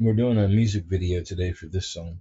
We're doing a music video today for this song.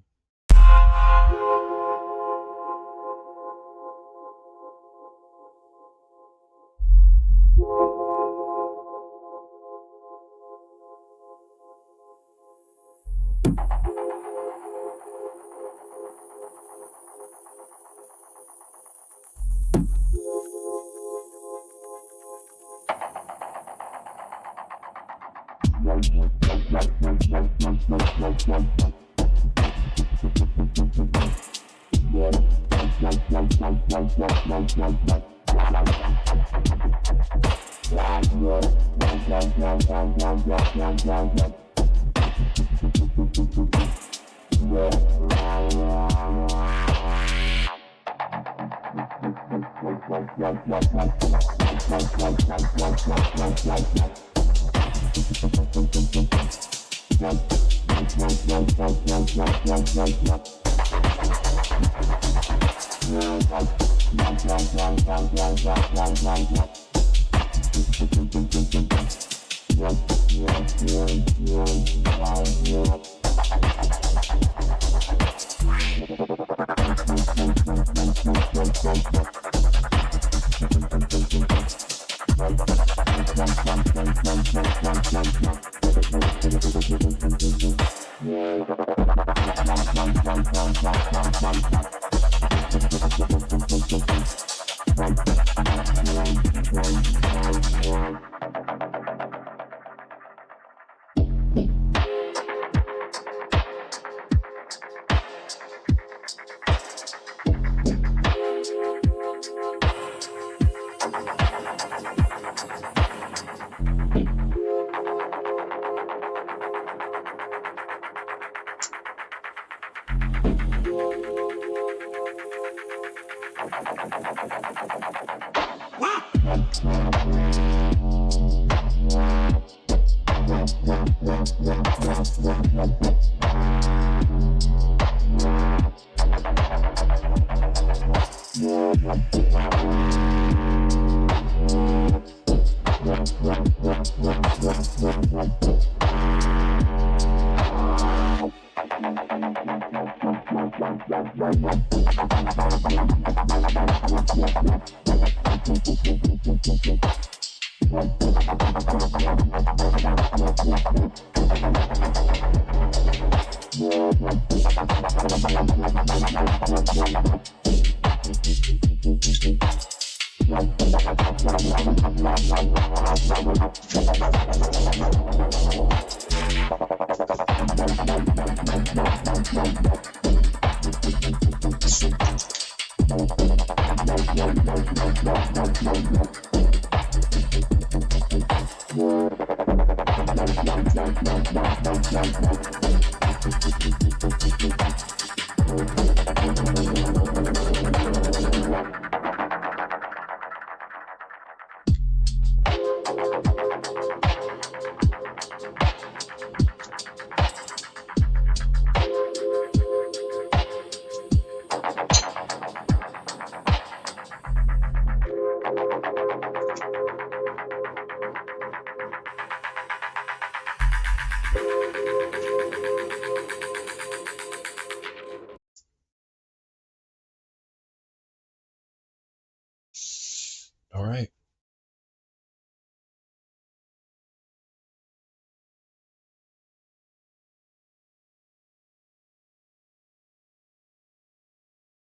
All right.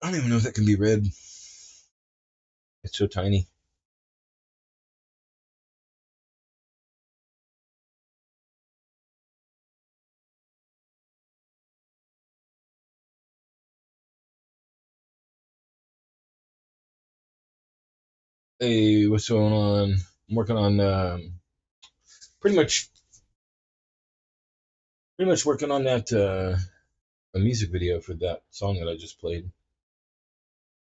I don't even know if that can be read. It's so tiny. Hey, what's going on? I'm working on pretty much working on that a music video for that song that I just played,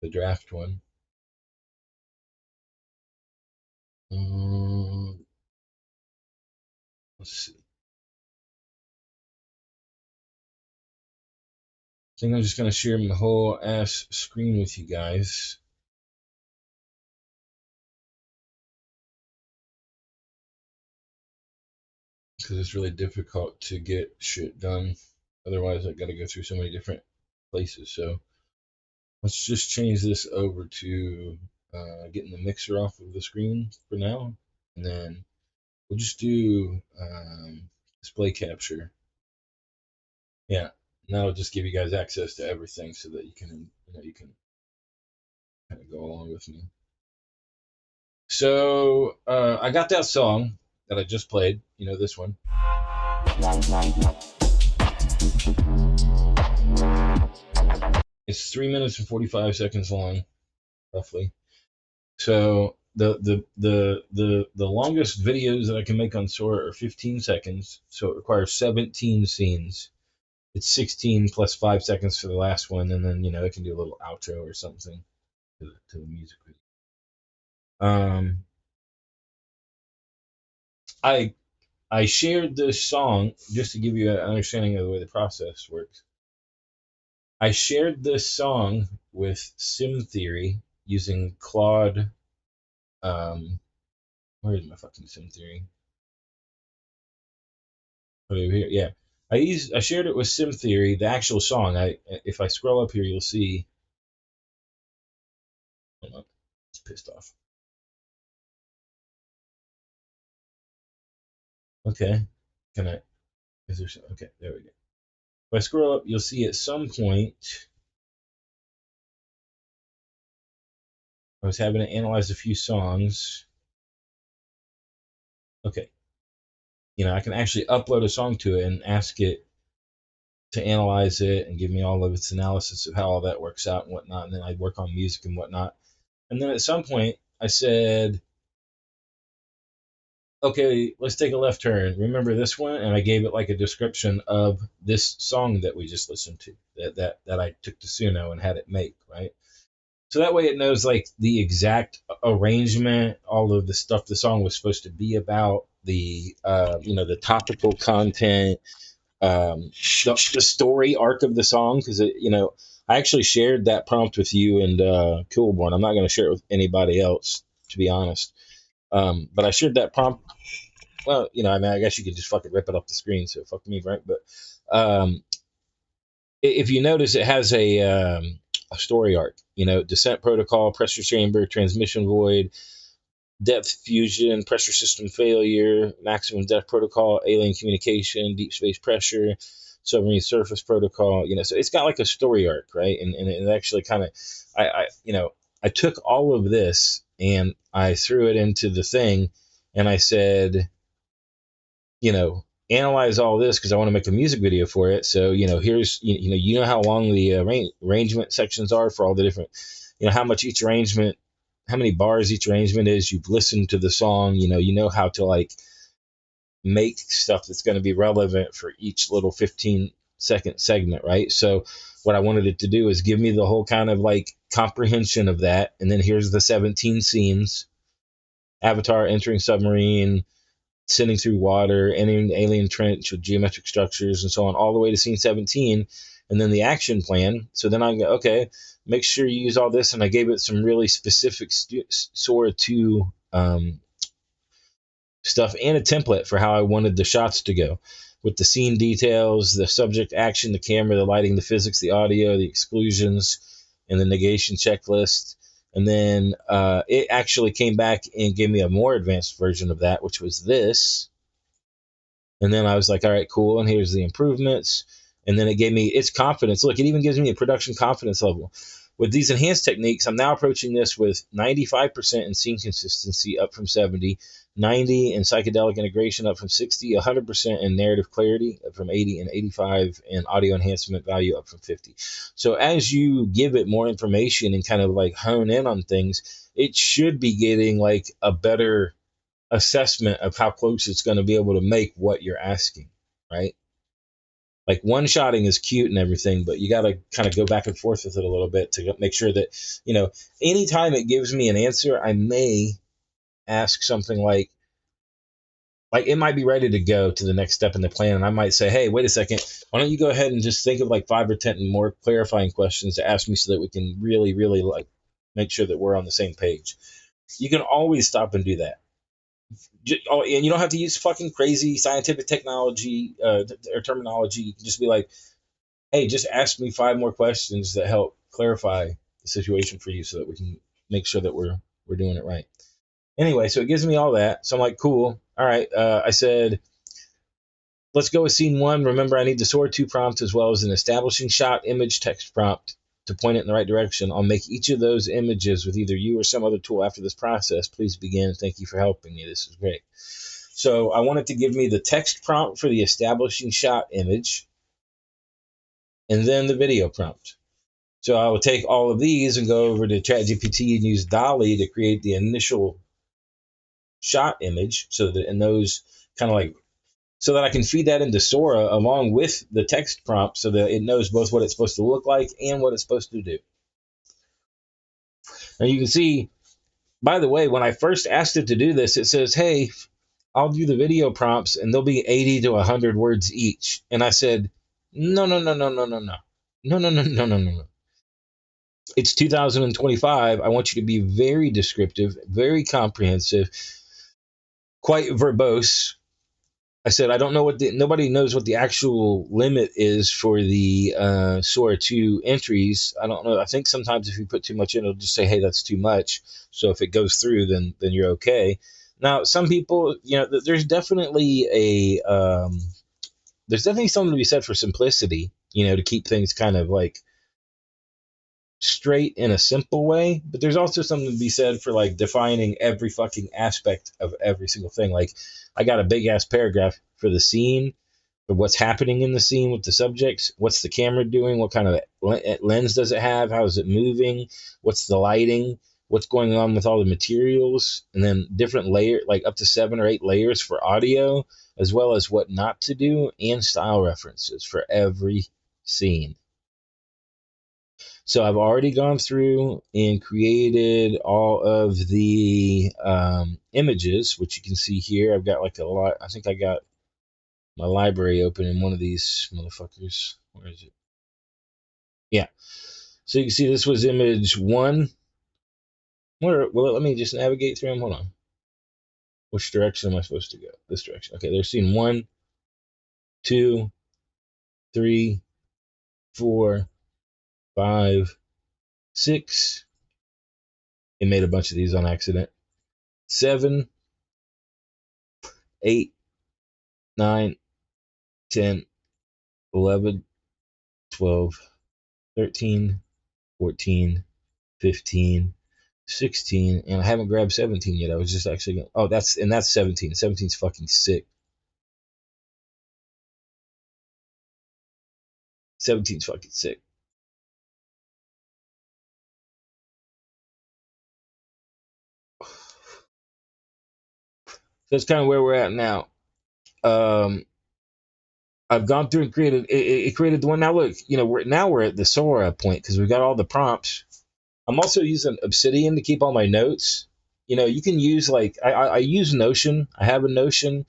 the draft one. Let's see. I think I'm just gonna share my whole ass screen with you guys. because it's really difficult to get shit done. Otherwise, I got to go through so many different places. So let's just change this over to getting the mixer off of the screen for now, and then we'll just do display capture. Yeah, and that'll just give you guys access to everything so that you can kind of go along with me. So I got that song that I just played. You know, this one. It's 3 minutes and 45 seconds long, roughly. So the longest videos that I can make on Sora are 15 seconds. So it requires 17 scenes. It's 16 plus 5 seconds for the last one, and then it can do a little outro or something to the music video. I I shared this song just to give you an understanding of the way the process works. I shared this song with Sim Theory using Claude. Where is my fucking Sim Theory? Over here, yeah. I shared it with Sim Theory, the actual song. If I scroll up here, you'll see. Hold on, it's pissed off. Okay, can I? Is there? Okay, there we go. If I scroll up, you'll see at some point I was having to analyze a few songs. Okay, I can actually upload a song to it and ask it to analyze it and give me all of its analysis of how all that works out and whatnot. And then I work on music and whatnot. And then at some point, I said, okay, let's take a left turn. Remember this one? And I gave it like a description of this song that we just listened to, that I took to Suno and had it make, right? So that way it knows like the exact arrangement, all of the stuff the song was supposed to be about, the topical content, the story arc of the song, because I actually shared that prompt with you and Coolborn. I'm not going to share it with anybody else, to be honest. But I shared that prompt. Well, I mean, I guess you could just fucking rip it off the screen, so fuck me, right? But if you notice, it has a story arc. Descent protocol, pressure chamber, transmission void, depth fusion, pressure system failure, maximum depth protocol, alien communication, deep space pressure, submarine surface protocol. So it's got like a story arc, right? And it actually kind of, I took all of this and I threw it into the thing, and I said, analyze all this because I want to make a music video for it. So here's how long the arrangement sections are for all the different, how much each arrangement, how many bars each arrangement is. You've listened to the song, you know how to like make stuff that's going to be relevant for each little 15-second segment, right? So what I wanted it to do is give me the whole kind of like comprehension of that, and then here's the 17 scenes: Avatar entering submarine, sitting through water, entering the alien trench with geometric structures and so on, all the way to scene 17, and then the action plan. So then I go, okay, make sure you use all this, and I gave it some really specific Sora 2 stuff and a template for how I wanted the shots to go, with the scene details, the subject action, the camera, the lighting, the physics, the audio, the exclusions, and the negation checklist. And then it actually came back and gave me a more advanced version of that, which was this. And then I was like, all right, cool. And here's the improvements. And then it gave me its confidence. Look, it even gives me a production confidence level. With these enhanced techniques, I'm now approaching this with 95% in scene consistency, up from 70, 90 in psychedelic integration, up from 60, 100% in narrative clarity, up from 80, and 85 in audio enhancement value, up from 50. So as you give it more information and kind of like hone in on things, it should be getting like a better assessment of how close it's going to be able to make what you're asking, right? Like one-shotting is cute and everything, but you got to kind of go back and forth with it a little bit to make sure that, anytime it gives me an answer, I may ask something like it might be ready to go to the next step in the plan, and I might say, hey, wait a second, why don't you go ahead and just think of like 5 or 10 more clarifying questions to ask me so that we can really, really like make sure that we're on the same page. You can always stop and do that. And you don't have to use fucking crazy scientific technology or terminology. You can just be like, hey, just ask me 5 more questions that help clarify the situation for you, so that we can make sure that we're doing it right. Anyway, so it gives me all that. So I'm like, cool. All right. I said, let's go with scene one. Remember, I need the SOAR 2 prompt as well as an establishing shot image text prompt to point it in the right direction. I'll make each of those images with either you or some other tool after this process. Please begin. Thank you for helping me. This is great. So I wanted to give me the text prompt for the establishing shot image and then the video prompt. So I will take all of these and go over to ChatGPT and use Dolly to create the initial shot image, so that in those kind of like, so that I can feed that into Sora along with the text prompt, so that it knows both what it's supposed to look like and what it's supposed to do. And you can see, by the way, when I first asked it to do this, it says, hey, I'll do the video prompts and they'll be 80 to 100 words each. And I said, no, no, no, no, no, no, no. No, no, no, no, no, no, no. It's 2025. I want you to be very descriptive, very comprehensive, quite verbose. I said, I don't know nobody knows what the actual limit is for the Sora 2 entries. I don't know. I think sometimes if you put too much in, it'll just say, hey, that's too much. So if it goes through, then you're okay. Now, some people, there's definitely something to be said for simplicity, to keep things kind of like straight in a simple way. But there's also something to be said for like defining every fucking aspect of every single thing. Like, I got a big ass paragraph for the scene, for what's happening in the scene with the subjects. What's the camera doing? What kind of lens does it have? How is it moving? What's the lighting? What's going on with all the materials? And then different layer, like up to 7 or 8 layers for audio, as well as what not to do, and style references for every scene. So I've already gone through and created all of the images, which you can see here. I've got like a lot. I think I got my library open in one of these motherfuckers. Where is it? Yeah. So you can see this was image one. Well, let me just navigate through them. Hold on. Which direction am I supposed to go? This direction. Okay, there's scene 1, 2, 3, 4, 5, 6. It made a bunch of these on accident. 7, 8, 9, 10, 11, 12, 13, 14, 15, 16, and I haven't grabbed 17 yet. I was just actually going, oh, that's 17. 17's fucking sick. 17's fucking sick. So that's kind of where we're at now. I've gone through and created it created the one. Now look, we're at the Sora point because we've got all the prompts. I'm also using Obsidian to keep all my notes. You can use like I use Notion. I have a Notion.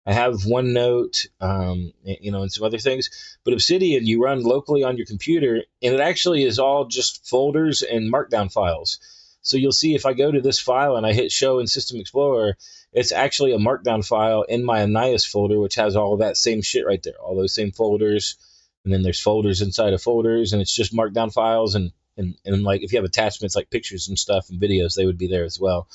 I have OneNote, and some other things. But Obsidian, you run locally on your computer, and it actually is all just folders and Markdown files. So you'll see if I go to this file and I hit Show in System Explorer, it's actually a Markdown file in my Annias folder, which has all of that same shit right there, all those same folders. And then there's folders inside of folders, and it's just Markdown files. And like if you have attachments like pictures and stuff and videos, they would be there as well.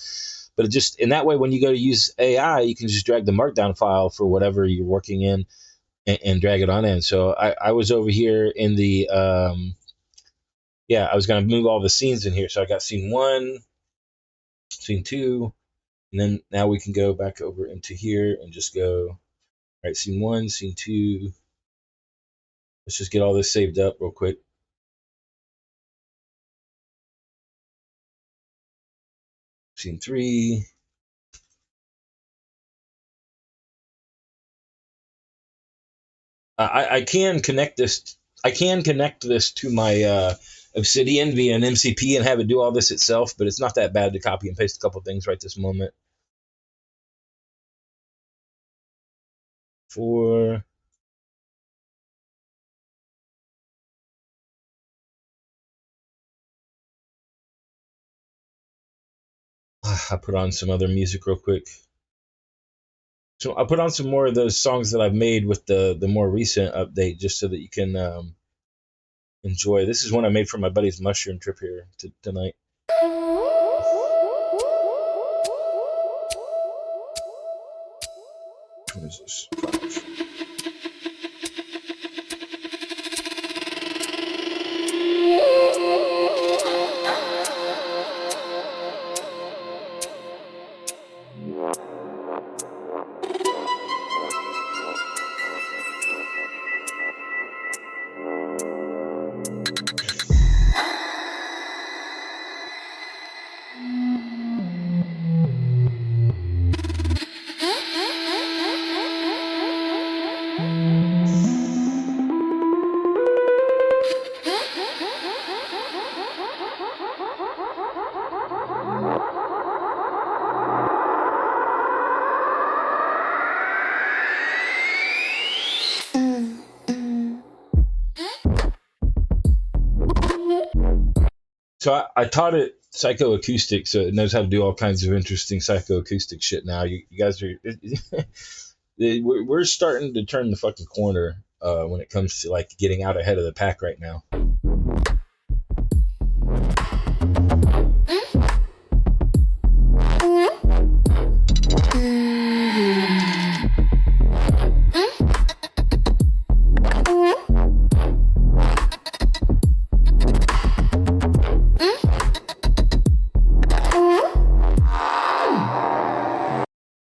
But it just in that way, when you go to use AI, you can just drag the Markdown file for whatever you're working in and drag it on in. So I was over here in the I was going to move all the scenes in here. So I got scene 1, scene 2, and then now we can go back over into here and just go, all right, scene 1, scene 2. Let's just get all this saved up real quick. Scene 3. I can connect this. I can connect this to my Obsidian via an MCP and have it do all this itself, but it's not that bad to copy and paste a couple things right this moment. 4. I put on some other music real quick. So I'll put on some more of those songs that I've made with the more recent update, just so that you can enjoy. This is one I made for my buddy's mushroom trip here tonight. What is this? 5. So I taught it psychoacoustic, so it knows how to do all kinds of interesting psychoacoustic shit now. You guys are we're starting to turn the fucking corner when it comes to like getting out ahead of the pack right now.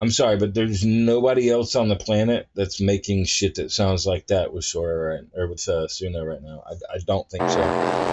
I'm sorry, but there's nobody else on the planet that's making shit that sounds like that with Sora or with Suna right now. I don't think so.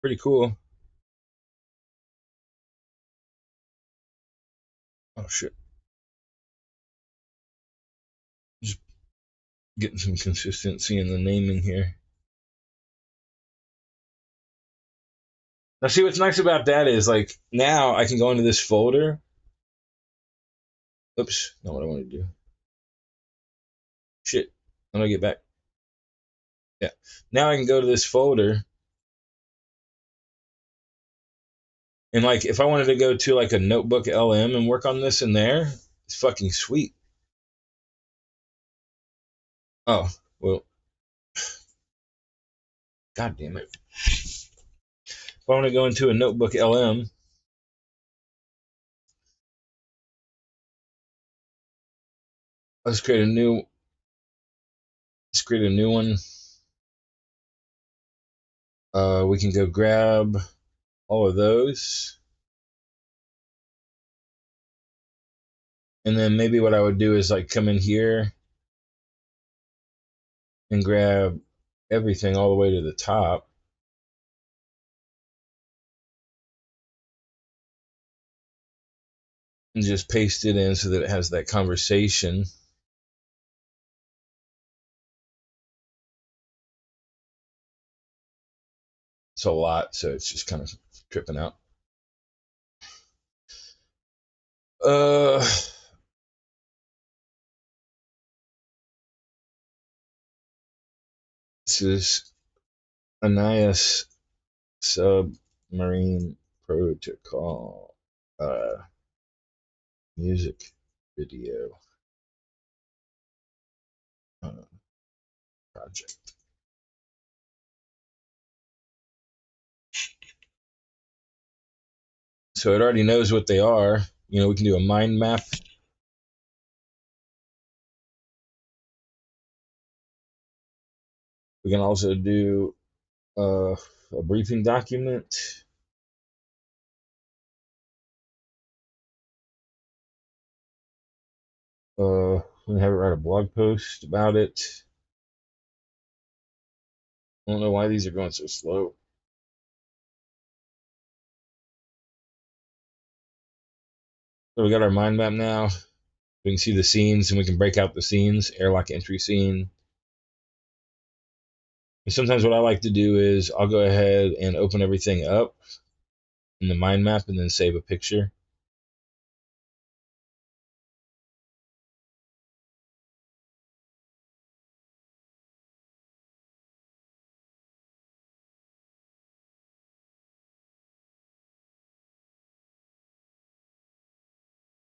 Pretty cool. Oh shit. Just getting some consistency in the naming here. Now, see what's nice about that is like now I can go into this folder. Oops, not what I want to do. Shit. I'm gonna get back. Yeah. Now I can go to this folder and like if I wanted to go to like a notebook LM and work on this in there, it's fucking sweet. Oh, well, god damn it. If I want to go into a notebook LM, let's create a new one. We can go grab all of those. And then maybe what I would do is like come in here and grab everything all the way to the top and just paste it in so that it has that conversation. It's a lot, so it's just kind of tripping out. Uh, this is Annias submarine protocol music video project. So it already knows what they are. You know, we can do a mind map. We can also do a briefing document. We can have it write a blog post about it. I don't know why these are going so slow. So we got our mind map now. We can see the scenes and we can break out the scenes, airlock entry scene. And sometimes what I like to do is I'll go ahead and open everything up in the mind map and then save a picture.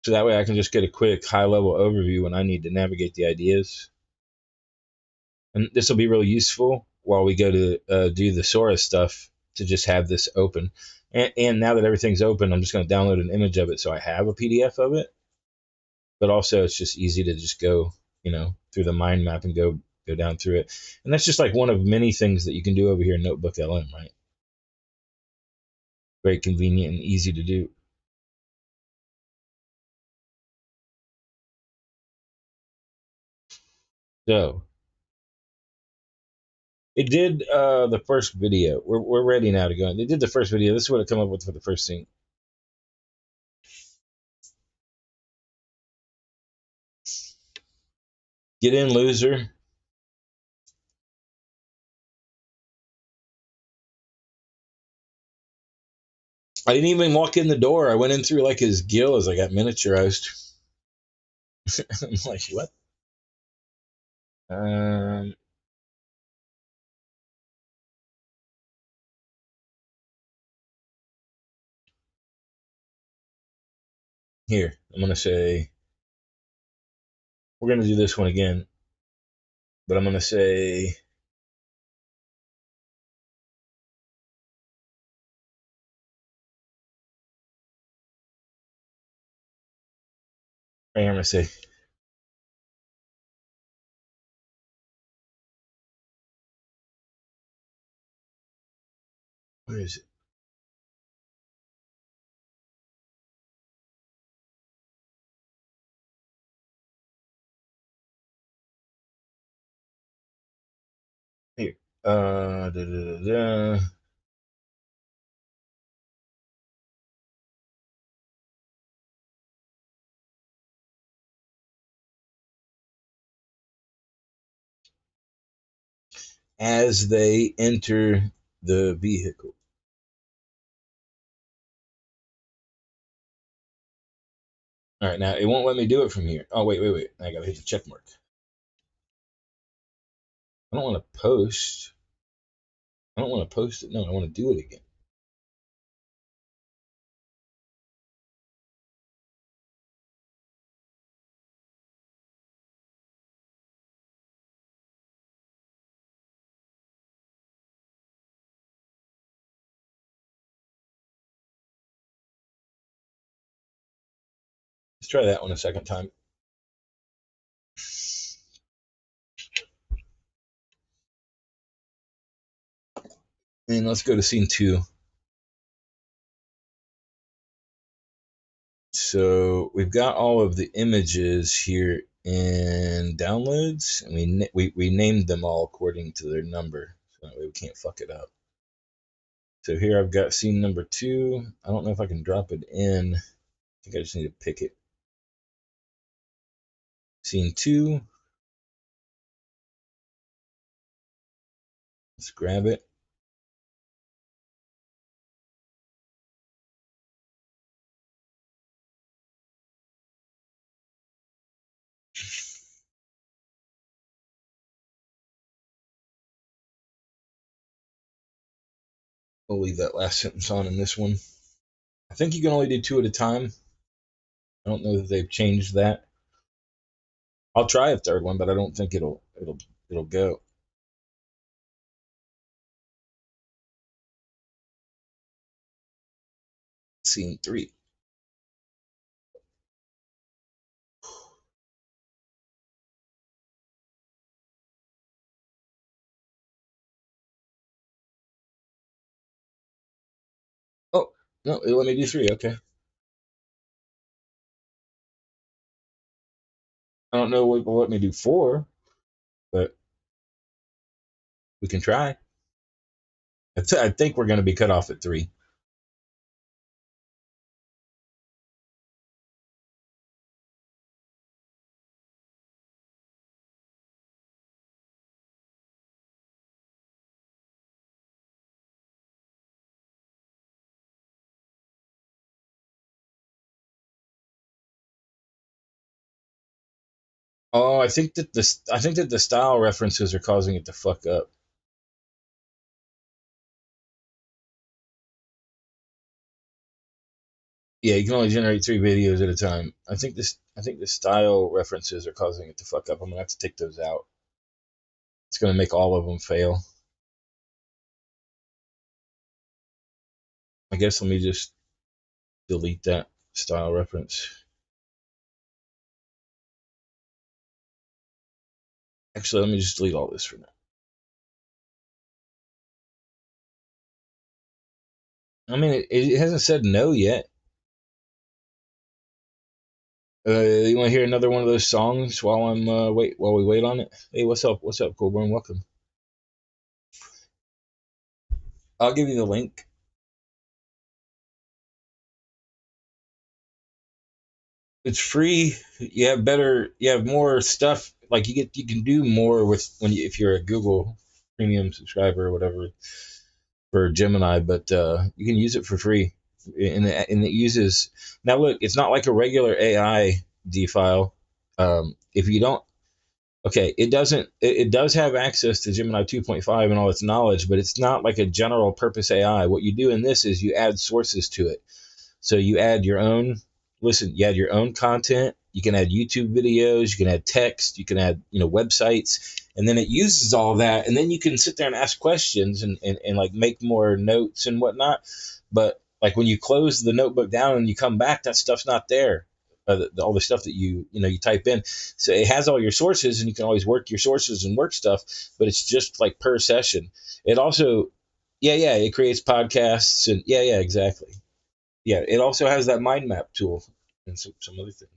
So that way I can just get a quick high level overview when I need to navigate the ideas. And this will be really useful while we go to do the Sora stuff to just have this open. And now that everything's open, I'm just going to download an image of it so I have a PDF of it. But also, it's just easy to just go, through the mind map and go down through it. And that's just like one of many things that you can do over here in Notebook LM, right? Very convenient and easy to do. So it did the first video. We're ready now to go. They did the first video. This is what it come up with for the first scene. Get in, loser. I didn't even walk in the door. I went in through like his gill as I got miniaturized. I'm like, what? Um, Here, I'm gonna say we're gonna do this one again, but I'm gonna say I'm gonna say where is it? Here. Da, da, da, da. as they enter the vehicle. All right, now it won't let me do it from here. Oh, wait. I gotta hit the check mark. I don't want to post. I don't want to post it. No, I want to do it again. Let's try that one a second time. And let's go to scene 2. So we've got all of the images here in downloads, and we named them all according to their number, so that way we can't fuck it up. So here I've got scene number 2. I don't know if I can drop it in. I think I just need to pick it. Scene 2. Let's grab it. We'll leave that last sentence on in this one. I think you can only do 2 at a time. I don't know that they've changed that. I'll try a third one, but I don't think it'll go. Scene 3. Oh, no, it let me do 3. Okay. I don't know what will let me do 4, but we can try. I think we're going to be cut off at 3. Oh, I think that the style references are causing it to fuck up. Yeah, you can only generate 3 videos at a time. I think the style references are causing it to fuck up. I'm gonna have to take those out. It's gonna make all of them fail. I guess let me just delete that style reference. Actually, let me just delete all this for now. I mean, it hasn't said no yet. You want to hear another one of those songs while I'm while we wait on it? Hey, what's up? What's up, Colburn? Welcome. I'll give you the link. It's free. You have better. You have more stuff. Like you can do more with if you're a Google Premium subscriber or whatever for Gemini, but you can use it for free, and it uses. Now look, it's not like a regular AI D file. If you don't, okay, it doesn't. It does have access to Gemini 2.5 and all its knowledge, but it's not like a general purpose AI. What you do in this is you add sources to it. So you add your own, listen, you add your own content. You can add YouTube videos, you can add text, you can add, websites, and then it uses all that. And then you can sit there and ask questions and like make more notes and whatnot. But like when you close the notebook down and you come back, that stuff's not there. All the stuff that you type in. So it has all your sources and you can always work your sources and work stuff, but it's just like per session. It also, yeah, it creates podcasts and yeah, exactly. Yeah, it also has that mind map tool and some other things.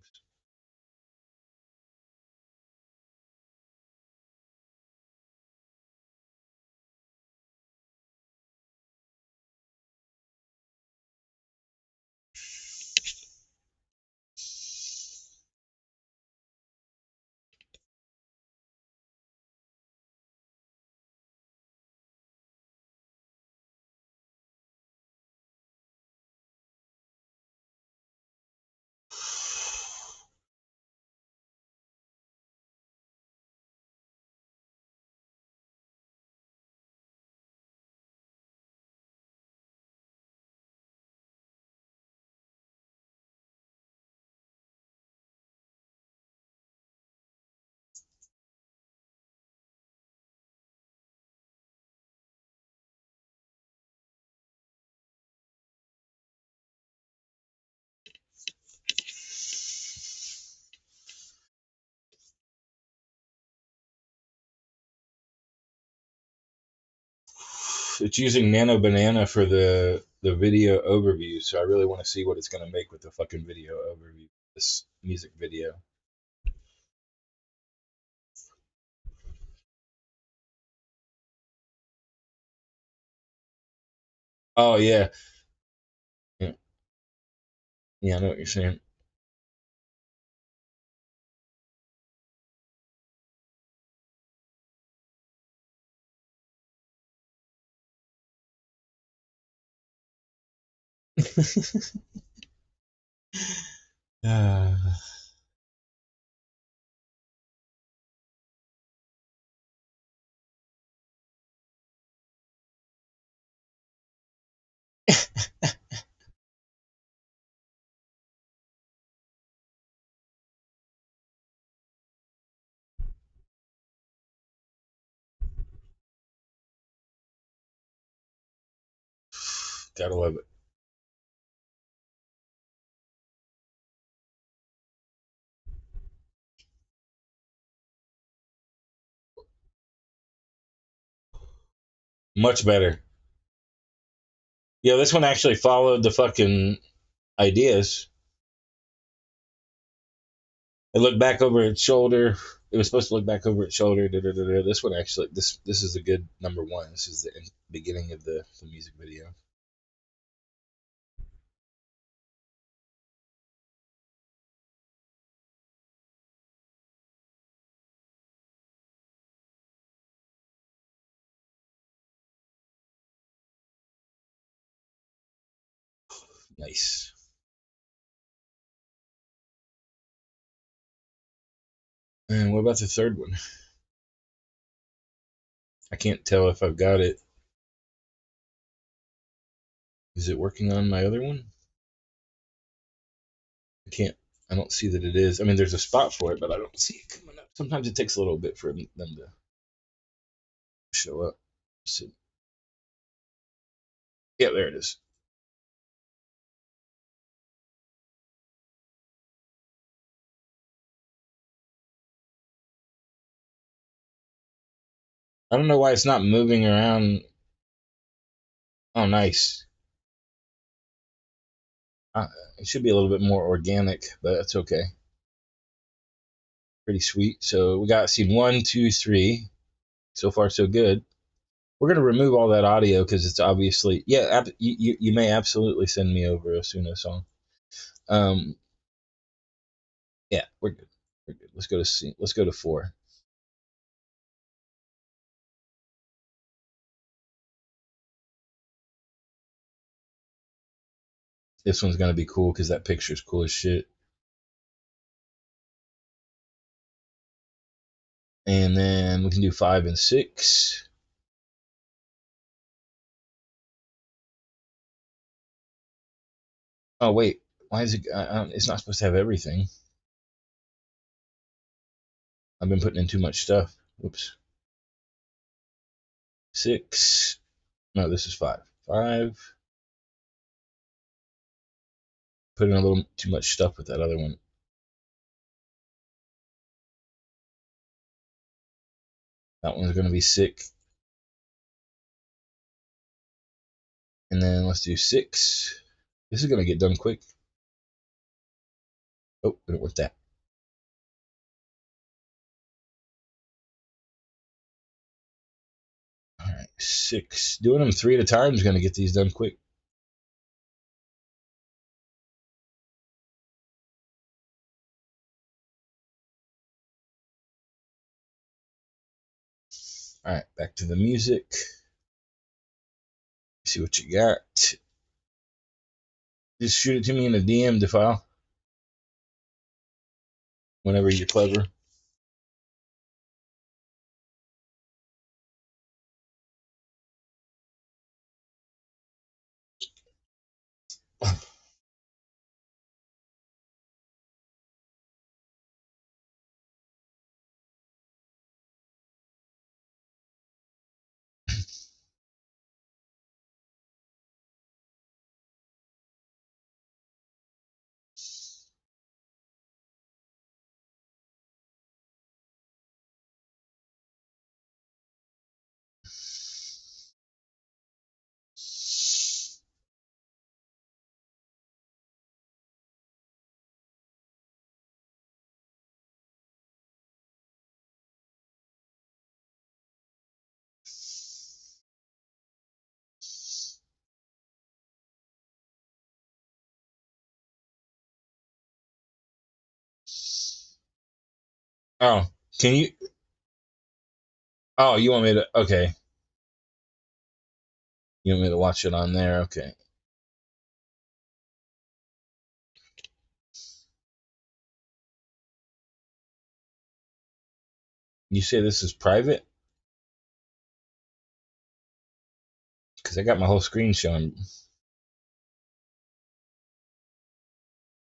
It's using Nano Banana for the video overview, so I really want to see what it's gonna make with the fucking video overview. This music video. Oh yeah, yeah, yeah. I know what you're saying. Ah. Gotta love it. Much better. Yeah, this one actually followed the fucking ideas. It looked back over its shoulder. It was supposed to look back over its shoulder. Da, da, da, da. This one actually, this is a good number one. This is the beginning of the music video. Nice. And what about the third one? I can't tell if I've got it. Is it working on my other one? I can't. I don't see that it is. I mean, there's a spot for it, but I don't see it coming up. Sometimes it takes a little bit for them to show up. So, yeah, there it is. I don't know why it's not moving around. Oh, nice. It should be a little bit more organic, but that's okay. Pretty sweet. So we got scene one, two, three. So far, so good. We're gonna remove all that audio because it's obviously yeah. You may absolutely send me over a Suno song. Um, yeah, we're good. We're good. Let's go to scene. Let's go to four. This one's gonna be cool because that picture's cool as shit. And then we can do five and six. Oh wait, why is it? It's not supposed to have everything. I've been putting in too much stuff. Whoops. Six. No, this is five. Five. Put in a little too much stuff with that other one. That one's gonna be sick. And then let's do six. This is gonna get done quick. Oh, didn't work that. All right, six. Doing them three at a time is gonna get these done quick. All right, back to the music. See what you got. Just shoot it to me in a DM to file whenever you're clever. Oh, can you? Oh, you want me to? Okay, you want me to watch it on there? Okay. You say this is private? Because I got my whole screen showing,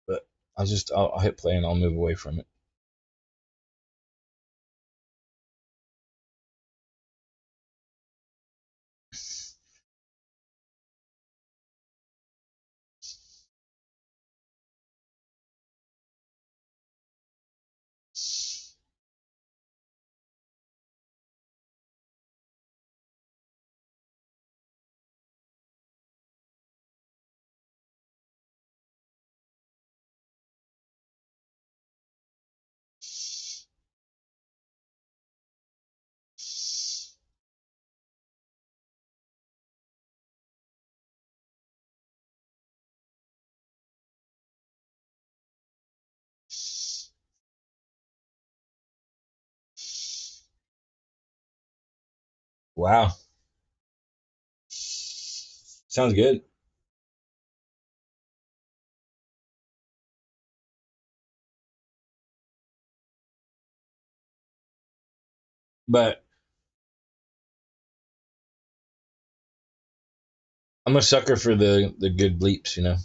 but I'll hit play and I'll move away from it. Wow, sounds good. But I'm a sucker for the good bleeps, you know.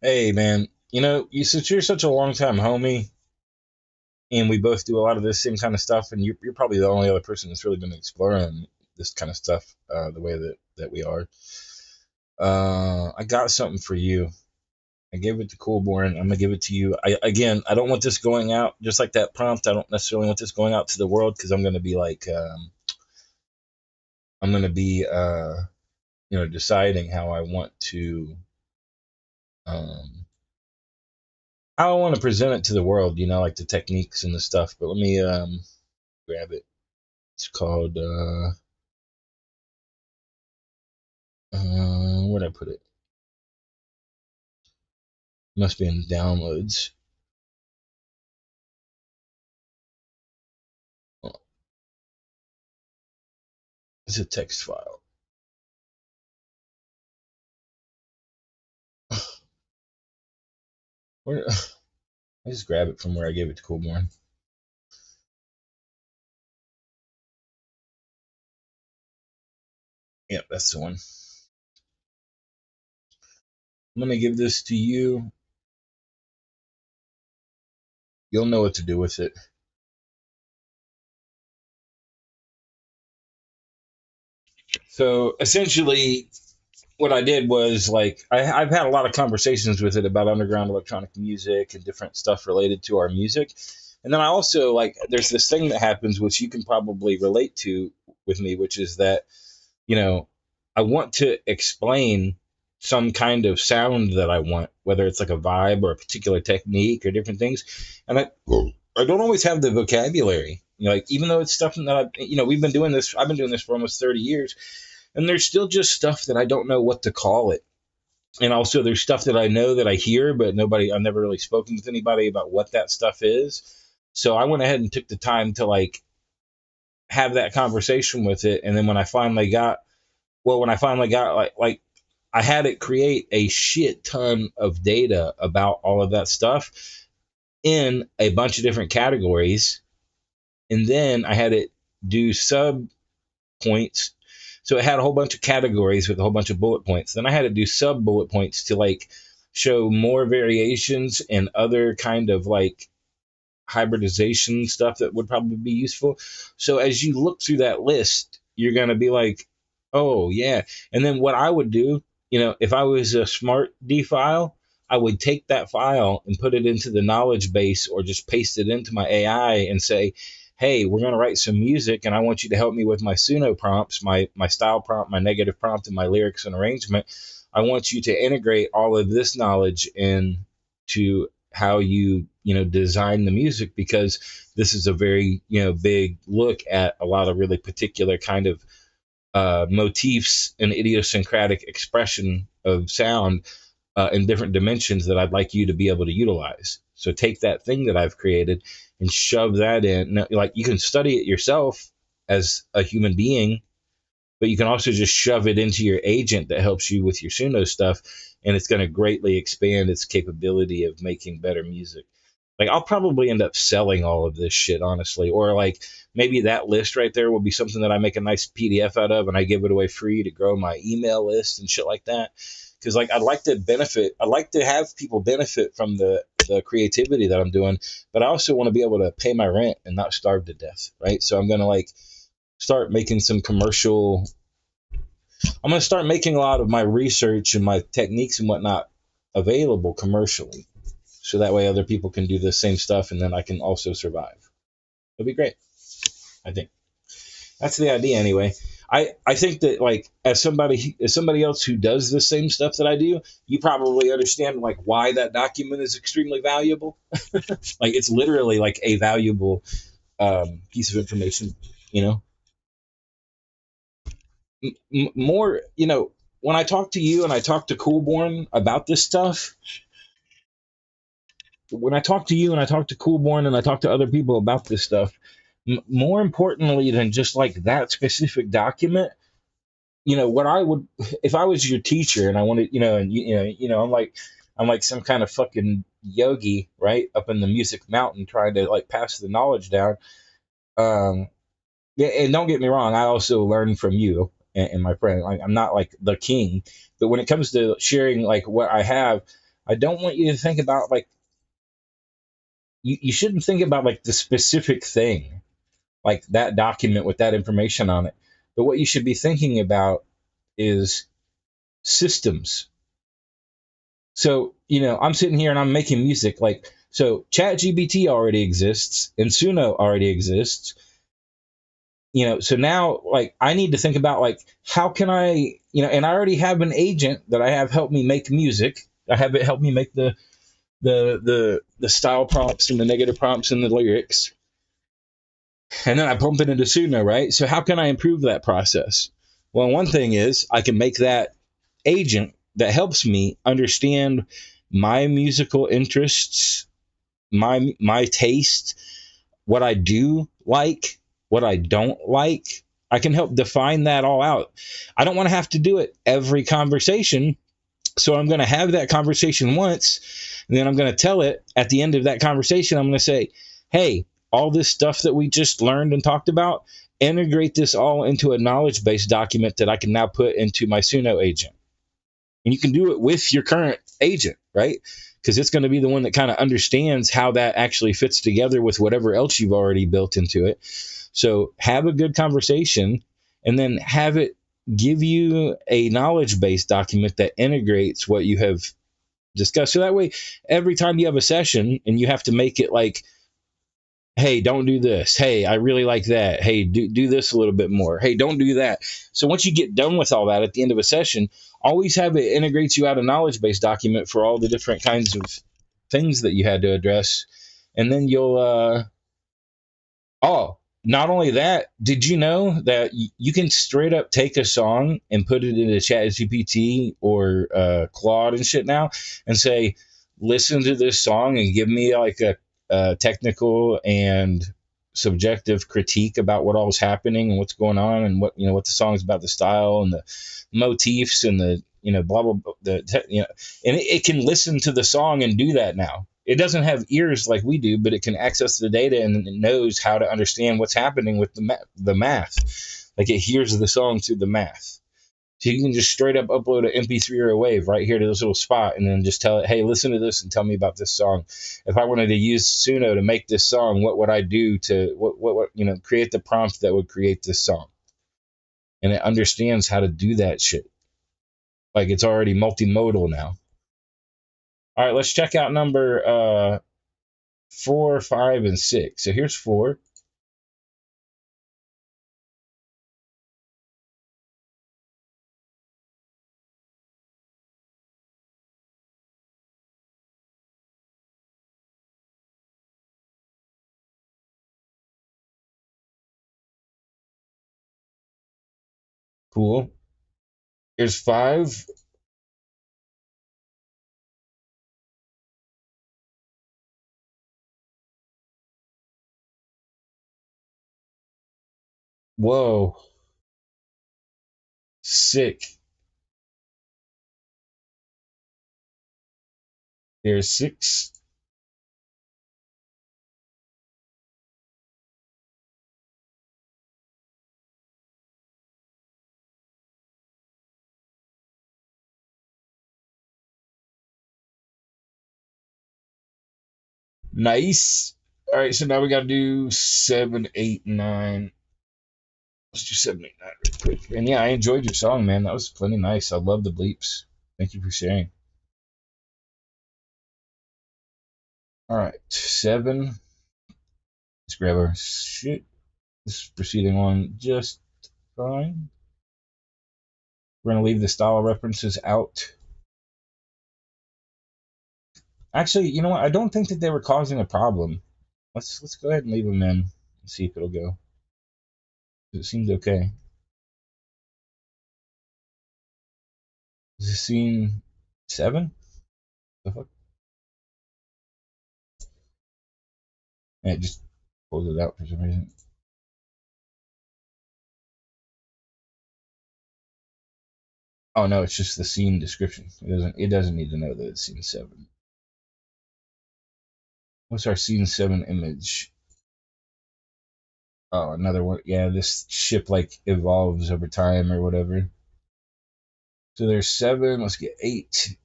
Hey, man, you know, since you're such a long time homie, and we both do a lot of this same kind of stuff, and you're probably the only other person that's really been exploring this kind of stuff the way that we are. I got something for you. I gave it to Coolborn. I'm gonna give it to you. I don't want this going out just like that prompt. I don't necessarily want this going out to the world because I'm gonna be like, I'm gonna be, deciding um, how I want to present it to the world. You know, like the techniques and the stuff. But let me grab it. It's called where'd I put it? Must be in downloads. Oh, it's a text file. Where, I just grab it from where I gave it to Coolborn. Yep, that's the one. I'm gonna give this to you. You'll know what to do with it. So essentially, what I did was like I've had a lot of conversations with it about underground electronic music and different stuff related to our music. And then I also like there's this thing that happens which you can probably relate to with me, which is that, you know, I want to explain some kind of sound that I want, whether it's like a vibe or a particular technique or different things. And I don't always have the vocabulary. You know, like even though it's stuff that we've been doing this, I've been doing this for almost 30 years, and there's still just stuff that I don't know what to call it. And also there's stuff that I know that I hear, but I've never really spoken with anybody about what that stuff is. So I went ahead and took the time to like have that conversation with it. And then when I finally got like I had it create a shit ton of data about all of that stuff in a bunch of different categories. And then I had it do sub points So it had a whole bunch of categories with a whole bunch of bullet points. Then I had to do sub bullet points to like show more variations and other kind of like hybridization stuff that would probably be useful. So as you look through that list, you're going to be like, oh, yeah. And then what I would do, if I was a smart D file, I would take that file and put it into the knowledge base or just paste it into my AI and say, hey, we're going to write some music and I want you to help me with my Suno prompts, my style prompt, my negative prompt, and my lyrics and arrangement. I want you to integrate all of this knowledge into how you design the music, because this is a very big look at a lot of really particular kind of motifs and idiosyncratic expression of sound in different dimensions that I'd like you to be able to utilize. So take that thing that I've created and shove that in. Now, like, you can study it yourself as a human being, but you can also just shove it into your agent that helps you with your Suno stuff, and it's going to greatly expand its capability of making better music. Like, I'll probably end up selling all of this shit, honestly. Or like maybe that list right there will be something that I make a nice PDF out of and I give it away free to grow my email list and shit like that. Because like I'd like to have people benefit from the creativity that I'm doing, but I also want to be able to pay my rent and not starve to death, right? So I'm gonna like start making some commercial. I'm gonna start making a lot of my research and my techniques and whatnot available commercially, so that way other people can do the same stuff and then I can also survive. It'll be great. I think that's the idea anyway. I think that like as somebody else who does the same stuff that I do, you probably understand like why that document is extremely valuable. Like it's literally like a valuable piece of information, you know. More, when I talk to you and I talk to Coolborn about this stuff, when I talk to you and I talk to Coolborn and I talk to other people about this stuff, more importantly than just like that specific document, what I would, if I was your teacher and I wanted, I'm like some kind of fucking yogi, right, up in the music mountain trying to like pass the knowledge down. Yeah, and don't get me wrong, I also learn from you and my friend. Like, I'm not like the king, but when it comes to sharing like what I have, I don't want you to think about like you shouldn't think about like the specific thing, like that document with that information on it. But what you should be thinking about is systems. So, I'm sitting here and I'm making music. Like, so ChatGPT already exists and Suno already exists. So now like I need to think about like how can I, and I already have an agent that I have help me make music. I have it help me make the style prompts and the negative prompts and the lyrics. And then I pump it into Suno, right? So how can I improve that process? Well, one thing is I can make that agent that helps me understand my musical interests, my taste, what I do like, what I don't like. I can help define that all out. I don't want to have to do it every conversation. So I'm going to have that conversation once, and then I'm going to tell it at the end of that conversation. I'm going to say, hey, all this stuff that we just learned and talked about, integrate this all into a knowledge base document that I can now put into my Suno agent. And you can do it with your current agent, right? Because it's going to be the one that kind of understands how that actually fits together with whatever else you've already built into it. So have a good conversation and then have it give you a knowledge base document that integrates what you have discussed. So that way, every time you have a session and you have to make it like, hey, don't do this. Hey, I really like that. Hey, do this a little bit more. Hey, don't do that. So once you get done with all that at the end of a session, always have it integrates you out a knowledge base document for all the different kinds of things that you had to address. And then you'll, oh, not only that, did you know that you can straight up take a song and put it into ChatGPT or Claude and shit now and say, listen to this song and give me like a technical and subjective critique about what all is happening and what's going on and what the song is about, the style and the motifs and the blah blah blah, and it can listen to the song and do that now. It doesn't have ears like we do, but it can access the data and it knows how to understand what's happening with the math. Like it hears the song through the math. So you can just straight up upload an MP3 or a wave right here to this little spot and then just tell it, hey, listen to this and tell me about this song. If I wanted to use Suno to make this song, what would I do to create the prompt that would create this song? And it understands how to do that shit. Like it's already multimodal now. All right, let's check out number 4, 5, and 6. So here's 4. Cool. Here's 5. Whoa. Sick. Here's 6. Nice. All right, so now we got to do 7, 8, 9. Let's do 7, 8, 9 real quick. And yeah, I enjoyed your song, man. That was plenty nice. I love the bleeps. Thank you for sharing. All right, 7. Let's grab our shit. This is proceeding on just fine. We're going to leave the style references out. Actually, you know what? I don't think that they were causing a problem. Let's go ahead and leave them in and see if it'll go. It seems okay. Is this scene 7? The fuck? And it just pulls it out for some reason. Oh no, it's just the scene description. It doesn't need to know that it's scene 7. What's our scene 7 image? Oh, another one. Yeah, this ship like evolves over time or whatever. So there's 7. Let's get 8.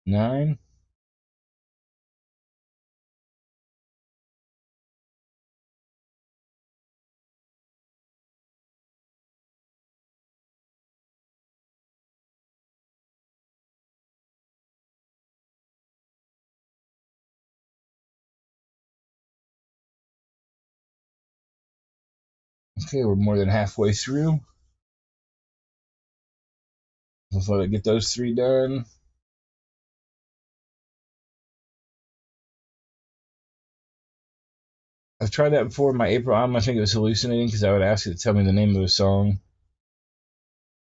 Nine. Okay, we're more than halfway through. Let's let it get those 3 done. I've tried that before in my April album. I think it was hallucinating because I would ask it to tell me the name of a song.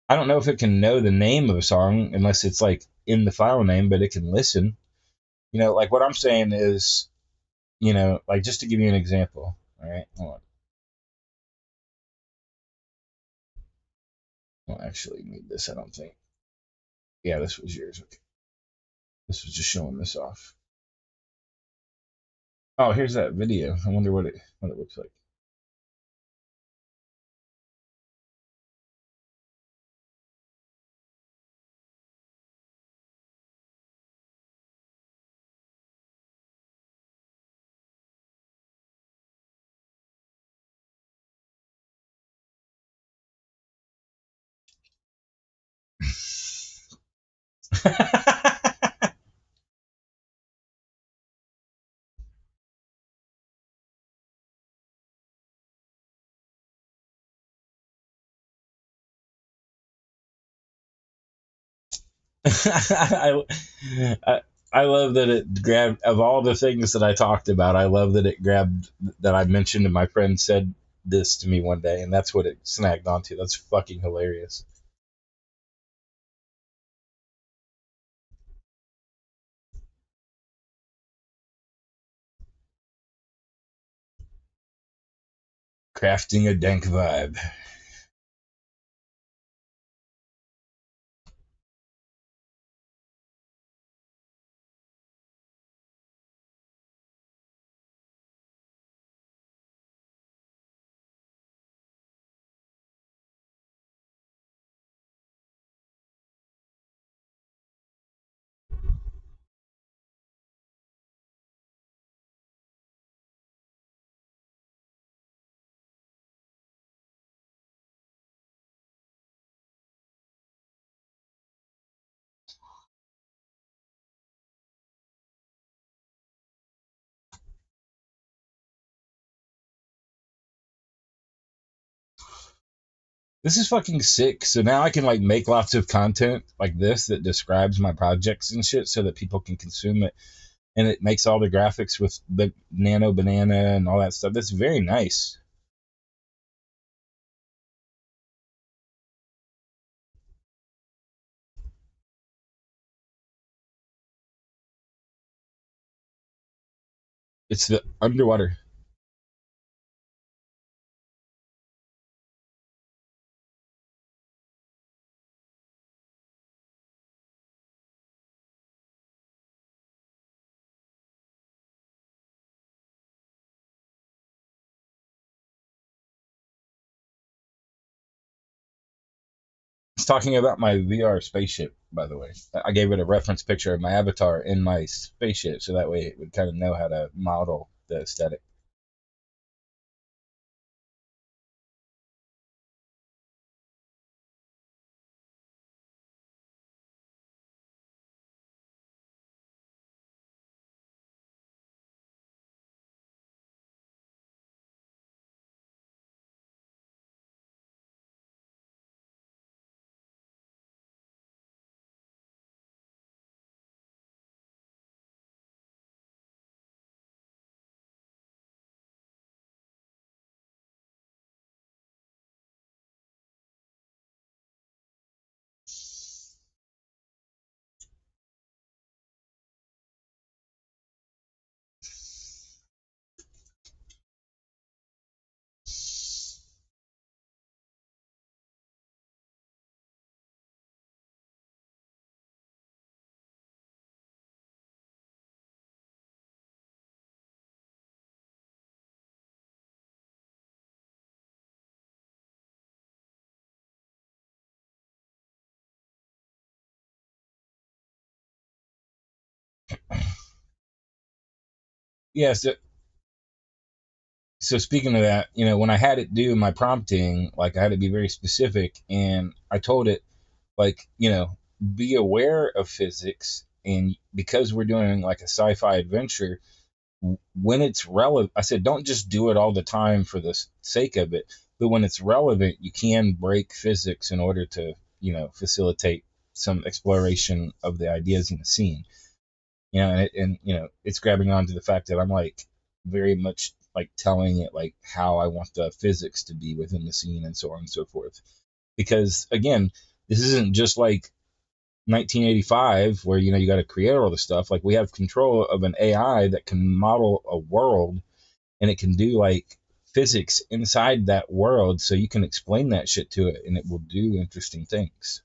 I don't know if it can know the name of a song unless it's like in the file name, but it can listen. Like what I'm saying is, like just to give you an example. All right, hold on. I don't actually need this, I don't think. Yeah, this was yours. Okay. This was just showing this off. Oh, here's that video. I wonder what it looks like. I, I I love that it grabbed of all the things that I talked about. I love that it grabbed that I mentioned and my friend said this to me one day, and that's what it snagged onto. That's fucking hilarious. Crafting a dank vibe. This is fucking sick. So now I can like make lots of content like this that describes my projects and shit so that people can consume it. And it makes all the graphics with the nano banana and all that stuff. That's very nice. It's the underwater. It's talking about my VR spaceship, by the way. I gave it a reference picture of my avatar in my spaceship, so that way it would kind of know how to model the aesthetic. Yeah, so speaking of that, when I had it do my prompting, like I had to be very specific, and I told it, like, be aware of physics, and because we're doing like a sci-fi adventure, when it's relevant, I said, don't just do it all the time for the sake of it, but when it's relevant, you can break physics in order to, facilitate some exploration of the ideas in the scene. And it's grabbing onto the fact that I'm like very much like telling it like how I want the physics to be within the scene and so on and so forth. Because again, this isn't just like 1985 where you got to create all the stuff. Like we have control of an AI that can model a world, and it can do like physics inside that world, so you can explain that shit to it and it will do interesting things.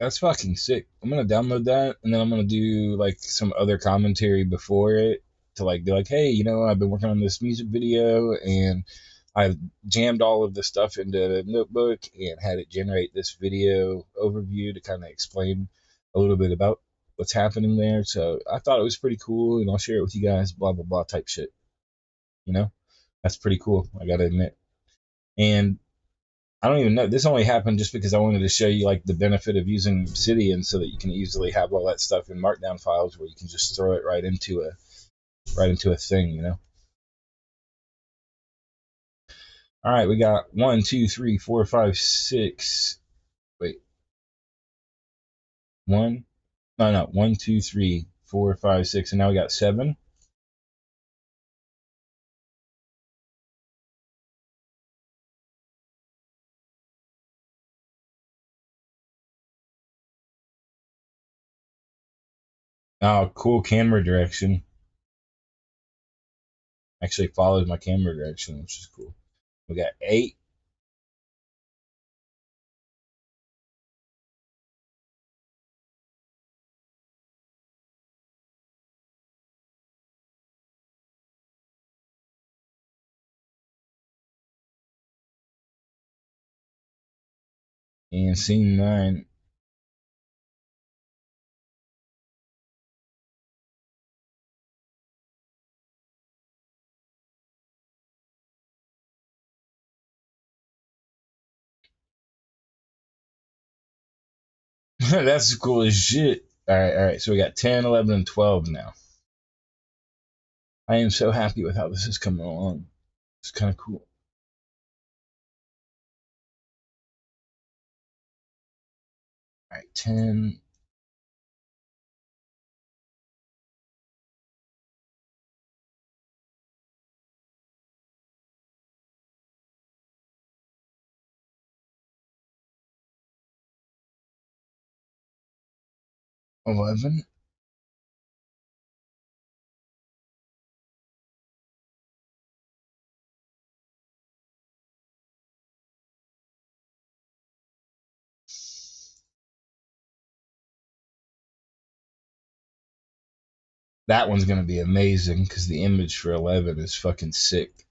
That's fucking sick. I'm gonna download that, and then I'm gonna do like some other commentary before it to like be like, hey, I've been working on this music video, and I jammed all of the stuff into a notebook and had it generate this video overview to kind of explain a little bit about what's happening there. So I thought it was pretty cool, and I'll share it with you guys. Blah blah blah type shit. You know, that's pretty cool. I gotta admit. And I don't even know. This only happened just because I wanted to show you like the benefit of using Obsidian so that you can easily have all that stuff in Markdown files where you can just throw it right into a thing. All right, we got 1, 2, 3, 4, 5, 6. Wait, one? No, 1, 2, 3, 4, 5, 6, and now we got 7. Oh, cool camera direction. Actually follows my camera direction, which is cool. We got 8. And scene 9. That's cool as shit. All right. So we got 10, 11, and 12 now. I am so happy with how this is coming along. It's kind of cool. All right, 10. 11. That one's going to be amazing because the image for 11 is fucking sick.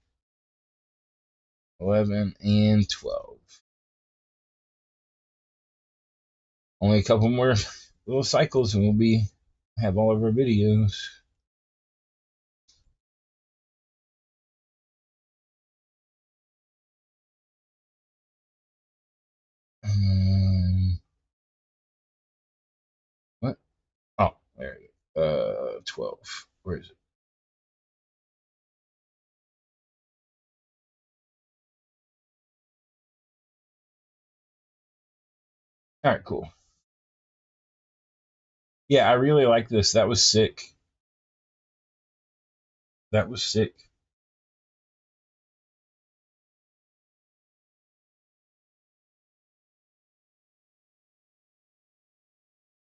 11 and 12. Only a couple more little cycles and we'll have all of our videos. What? Oh, there it is. 12. Where is it? All right, cool. Yeah, I really like this. That was sick. That was sick.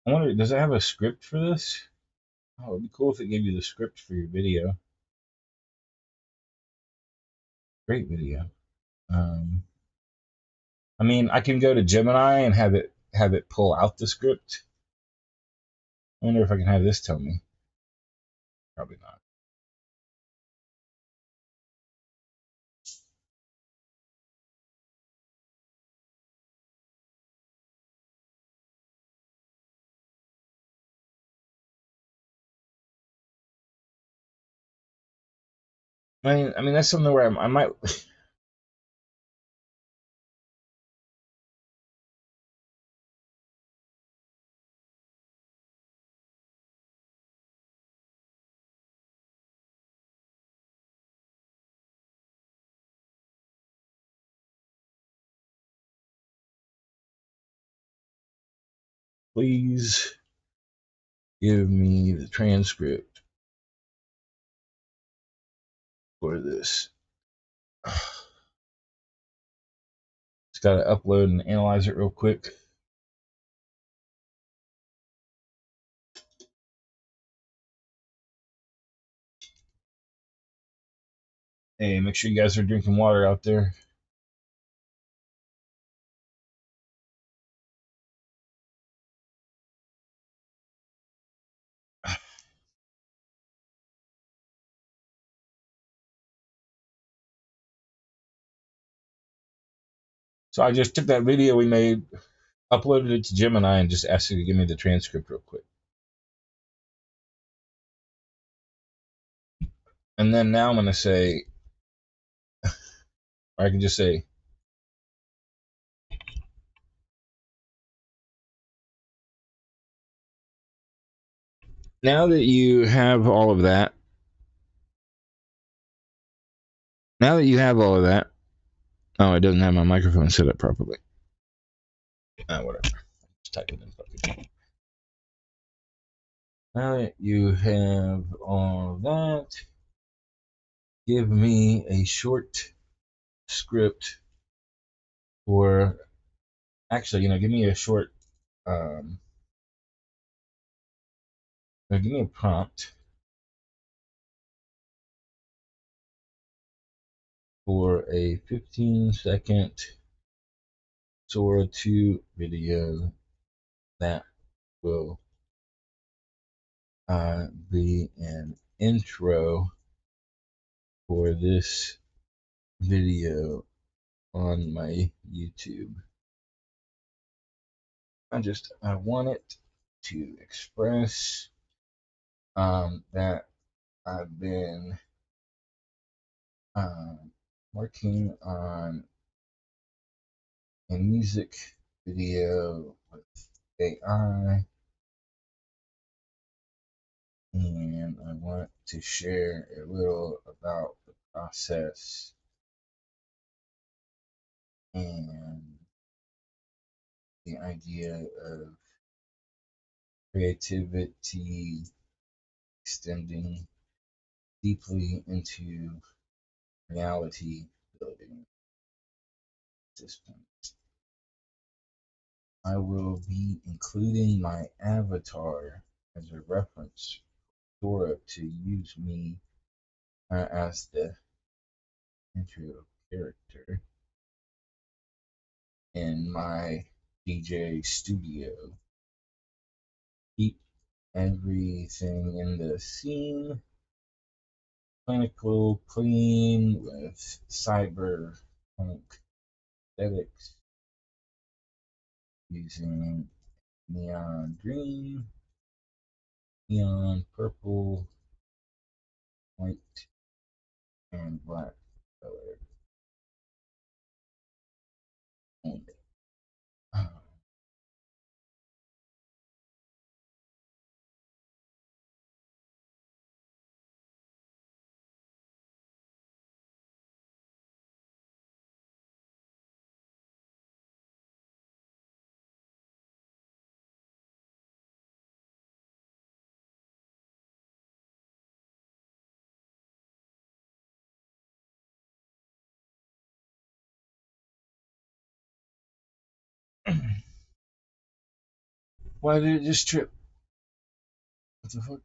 I wonder, does it have a script for this? Oh, it'd be cool if it gave you the script for your video. Great video. Um, I mean, I can go to Gemini and have it pull out the script. I wonder if I can have this tell me. Probably not. I mean that's something where I might. Please give me the transcript for this. Just gotta upload and analyze it real quick. Hey, make sure you guys are drinking water out there. So I just took that video we made, uploaded it to Gemini, and just asked it to give me the transcript real quick. And then now I'm going to say, or I can just say, now that you have all of that, oh, it doesn't have my microphone set up properly. Whatever. Just type it in. Fucking. Now that you have all that, give me a short script for, actually, give me a short, give me a prompt for a 15-second Sora 2 video that will be an intro for this video on my YouTube. I want it to express that I've been working on a music video with AI, and I want to share a little about the process and the idea of creativity extending deeply into reality building systems. I will be including my avatar as a reference for to use me as the intro character in my DJ studio. Keep everything in the scene clinical clean with cyberpunk aesthetics using neon green, neon purple, white, and black color only. Why did it just trip? What the fuck?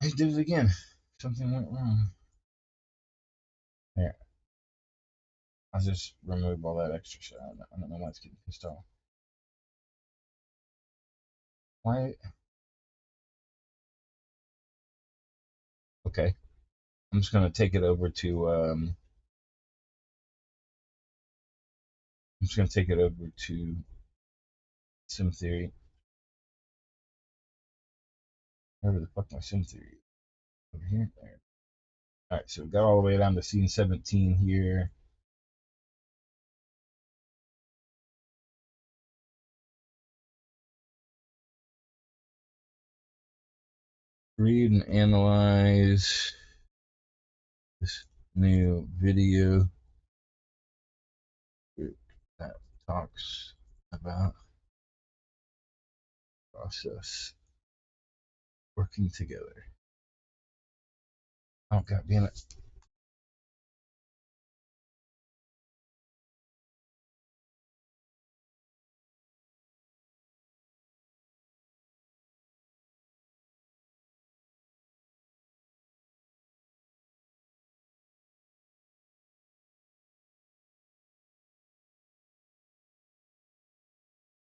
He did it again. Something went wrong. Here, I'll just remove all that extra shit. I don't know why it's getting pissed off. Why? Okay. I'm just gonna take it over to Sim Theory. Wherever the fuck my Sim Theory is. Over here? There. Alright, so we got all the way down to scene 17 here. Read and analyze this new video that talks about process working together. Oh, god damn it.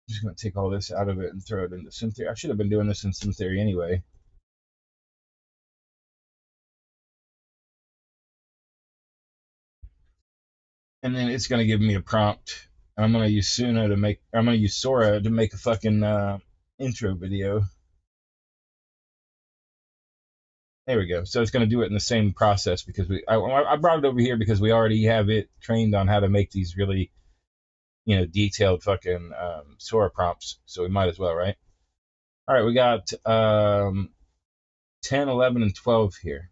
I'm just going to take all this out of it and throw it into Sim Theory. I should have been doing this in Sim Theory anyway. and then it's going to give me a prompt, and I'm going to use Sora to make a fucking intro video. There we go. So it's going to do it in the same process because I brought it over here because we already have it trained on how to make these really, detailed fucking Sora prompts. So we might as well, right? All right, we got 10, 11, and 12 here.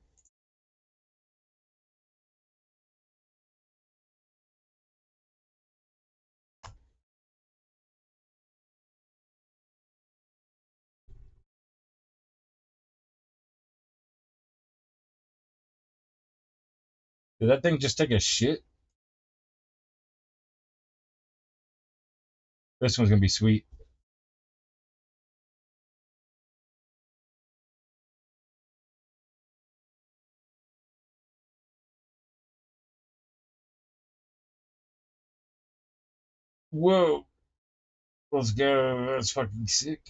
Did that thing just take a shit? This one's going to be sweet. Whoa. Let's go. That's fucking sick.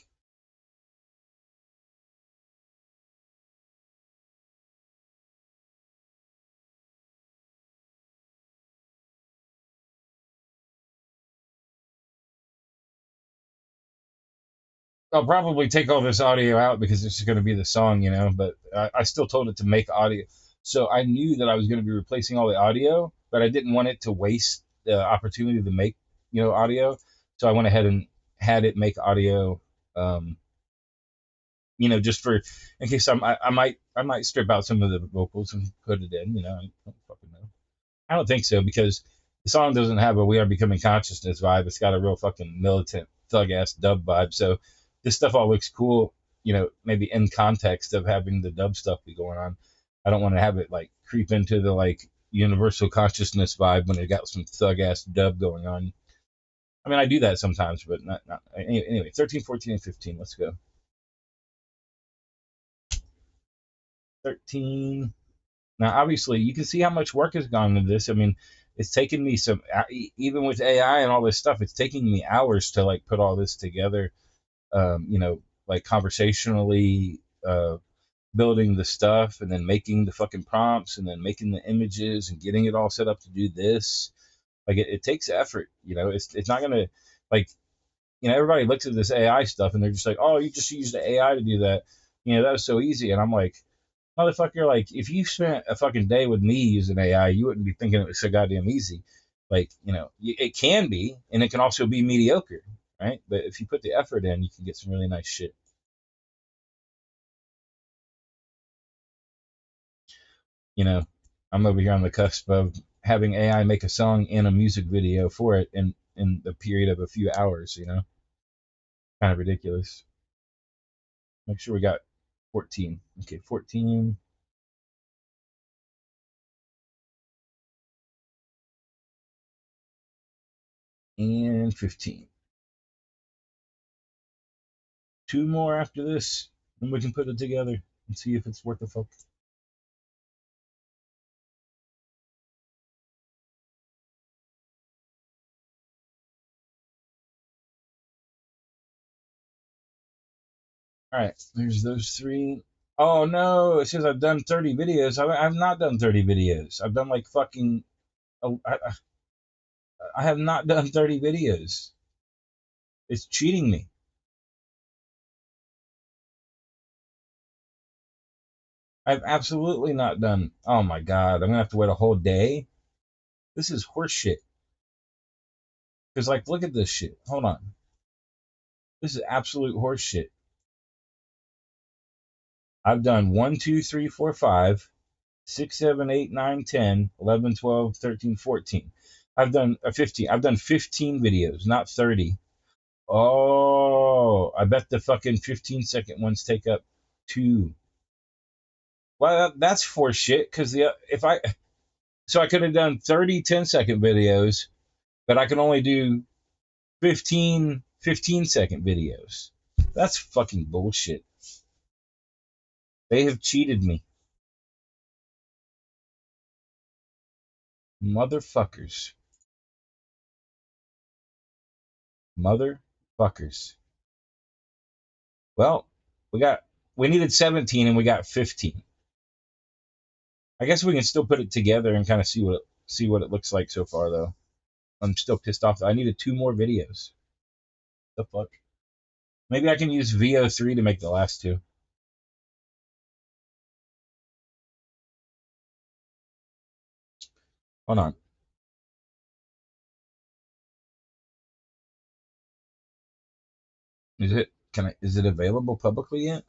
I'll probably take all this audio out because this is going to be the song, but I still told it to make audio. So I knew that I was going to be replacing all the audio, but I didn't want it to waste the opportunity to make, audio. So I went ahead and had it make audio, um, just for in case I might strip out some of the vocals and put it in, I don't fucking know. I don't think so because the song doesn't have a "We Are Becoming Consciousness" vibe. It's got a real fucking militant thug ass dub vibe. So this stuff all looks cool, maybe in context of having the dub stuff be going on. I don't want to have it like creep into the like universal consciousness vibe when it got some thug ass dub going on. I mean, I do that sometimes, but not anyway. 13, 14, and 15. Let's go. 13. Now, obviously, you can see how much work has gone into this. I mean, it's taken me even with AI and all this stuff, it's taking me hours to like put all this together. Like conversationally, building the stuff and then making the fucking prompts and then making the images and getting it all set up to do this. Like it takes effort. It's not gonna like everybody looks at this AI stuff and they're just like, oh, you just use the AI to do that. That was so easy. And I'm like, motherfucker, like if you spent a fucking day with me using AI, you wouldn't be thinking it was so goddamn easy. Like, it can be, and it can also be mediocre, right? But if you put the effort in, you can get some really nice shit. You know, I'm over here on the cusp of having AI make a song and a music video for it in the period of a few hours, kind of ridiculous. Make sure we got 14. Okay, 14 and 15. Two more after this, and we can put it together and see if it's worth the fuck. All right, there's those three. Oh no, it says I've done 30 videos. I've not done 30 videos. I've done like fucking. Oh, I have not done 30 videos. It's cheating me. I've absolutely not done. Oh my god, I'm gonna have to wait a whole day. This is horseshit. Cause like, look at this shit. Hold on. This is absolute horseshit. I've done 1, 2, 3, 4, 5, 6, 7, 8, 9, 10, 11, 12, 13, 14. I've done 15. I've done 15 videos, not 30. Oh, I bet the fucking 15-second ones take up two. Well, that's for shit. Because I could have done 30 10-second videos, but I can only do 15-second videos. That's fucking bullshit. They have cheated me, motherfuckers, motherfuckers. Well, we needed 17 and we got 15. I guess we can still put it together and kind of see what see what it looks like so far, though. I'm still pissed off. I needed 2 more videos. The fuck? Maybe I can use VO3 to make the last 2. Hold on. Is it available publicly yet?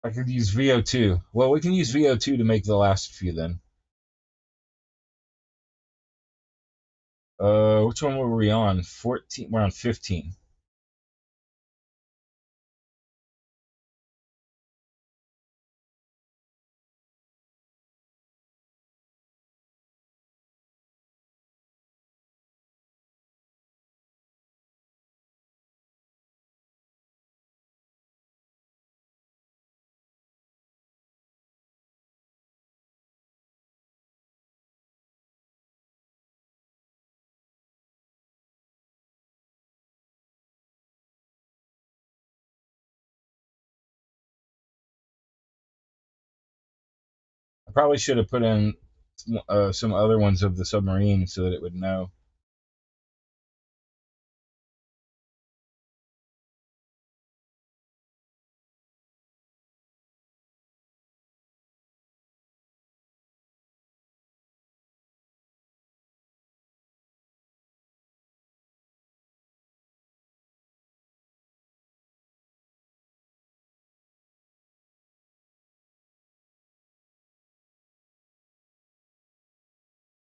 I could use VO2. Well, we can use VO2 to make the last few then. Which one were we on? 14. We're on 15. I probably should have put in some other ones of the submarine so that it would know.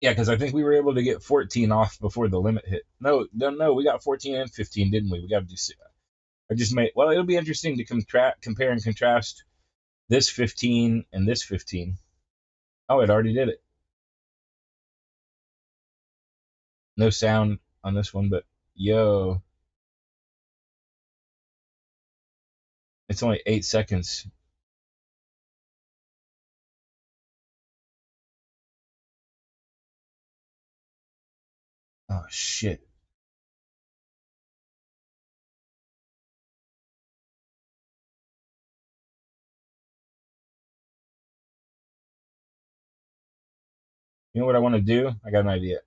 Yeah, because I think we were able to get 14 off before the limit hit. No, we got 14 and 15, didn't we? We got to do. I just made. Well, it'll be interesting to compare and contrast this 15 and this 15. Oh, it already did it. No sound on this one, but yo, it's only 8 seconds. Oh shit. You know what I want to do? I got an idea.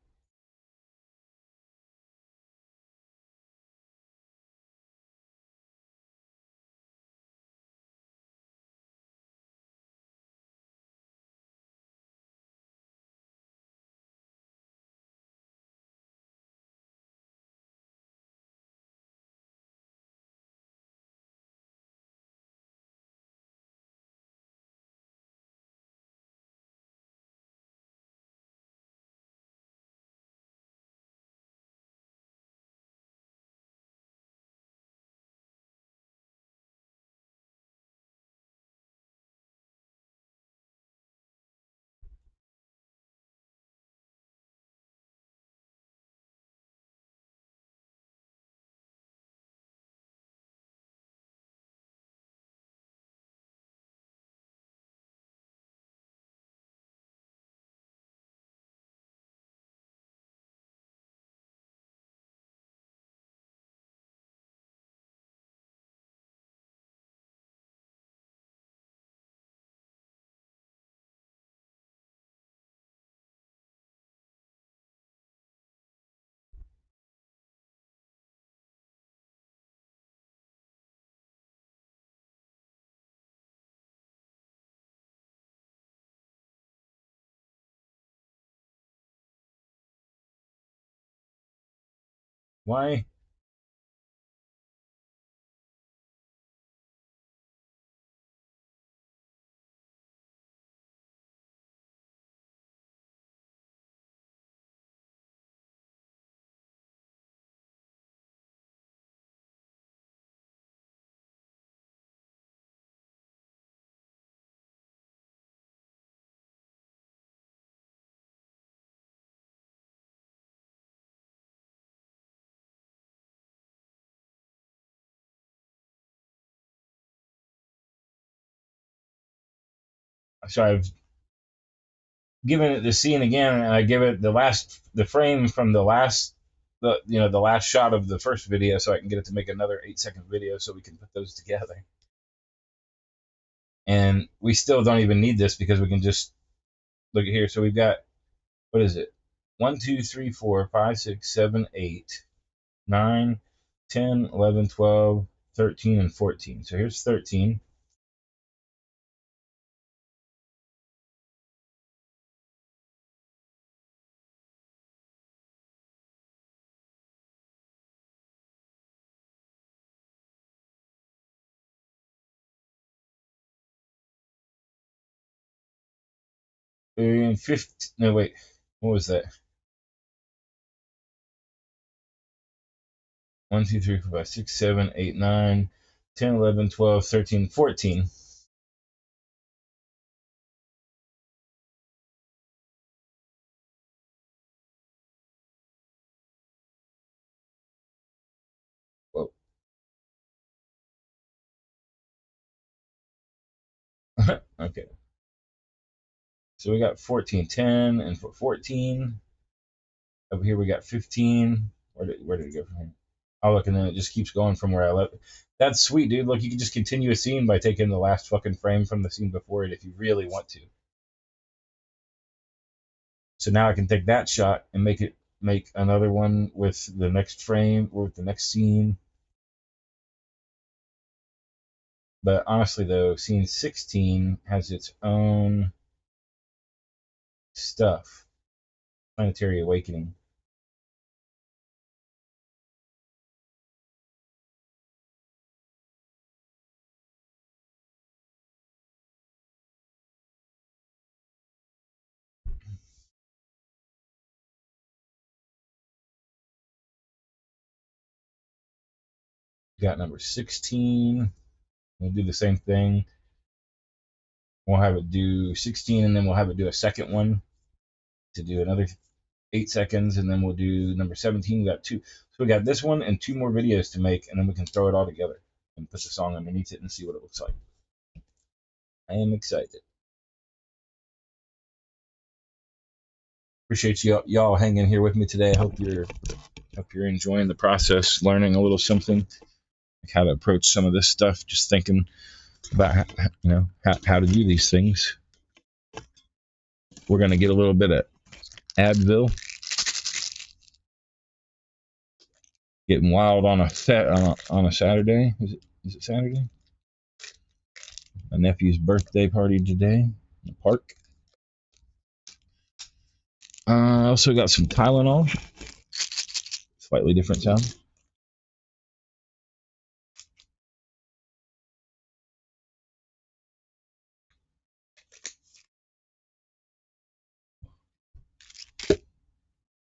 Why? So I've given it the scene again, and I give it the frame from the last, the last shot of the first video, so I can get it to make another 8-second video, so we can put those together. And we still don't even need this because we can just look at here. So we've got, what is it? 1, 2, 3, 4, 5, 6, 7, 8, 9, 10, 11, 12, 13, and 14. So here's 13. And 15, no, wait, what was that? 1, 2, 3, 4, 5, 6, 7, 8, 9, 10, 11, 12, 13, 14. Whoa. Okay. So we got 14, 10, and for 14. Over here we got 15. Where did it go from here? Oh, look, and then it just keeps going from where I left. That's sweet, dude. Look, you can just continue a scene by taking the last fucking frame from the scene before it if you really want to. So now I can take that shot and make another one with the next frame or with the next scene. But honestly, though, scene 16 has its own stuff. Planetary Awakening. Got number 16. We'll do the same thing. We'll have it do 16, and then we'll have it do a second one to do another 8 seconds, and then we'll do number 17. We got two. So we got this one and two more videos to make, and then we can throw it all together and put the song underneath it and see what it looks like. I am excited. Appreciate y'all hanging here with me today. I hope you're enjoying the process, learning a little something, like how to approach some of this stuff. Just thinking about how to do these things. We're gonna get a little bit of Advil. Getting wild on a Saturday. Is it Saturday? My nephew's birthday party today in the park. I also got some Tylenol. Slightly different sound.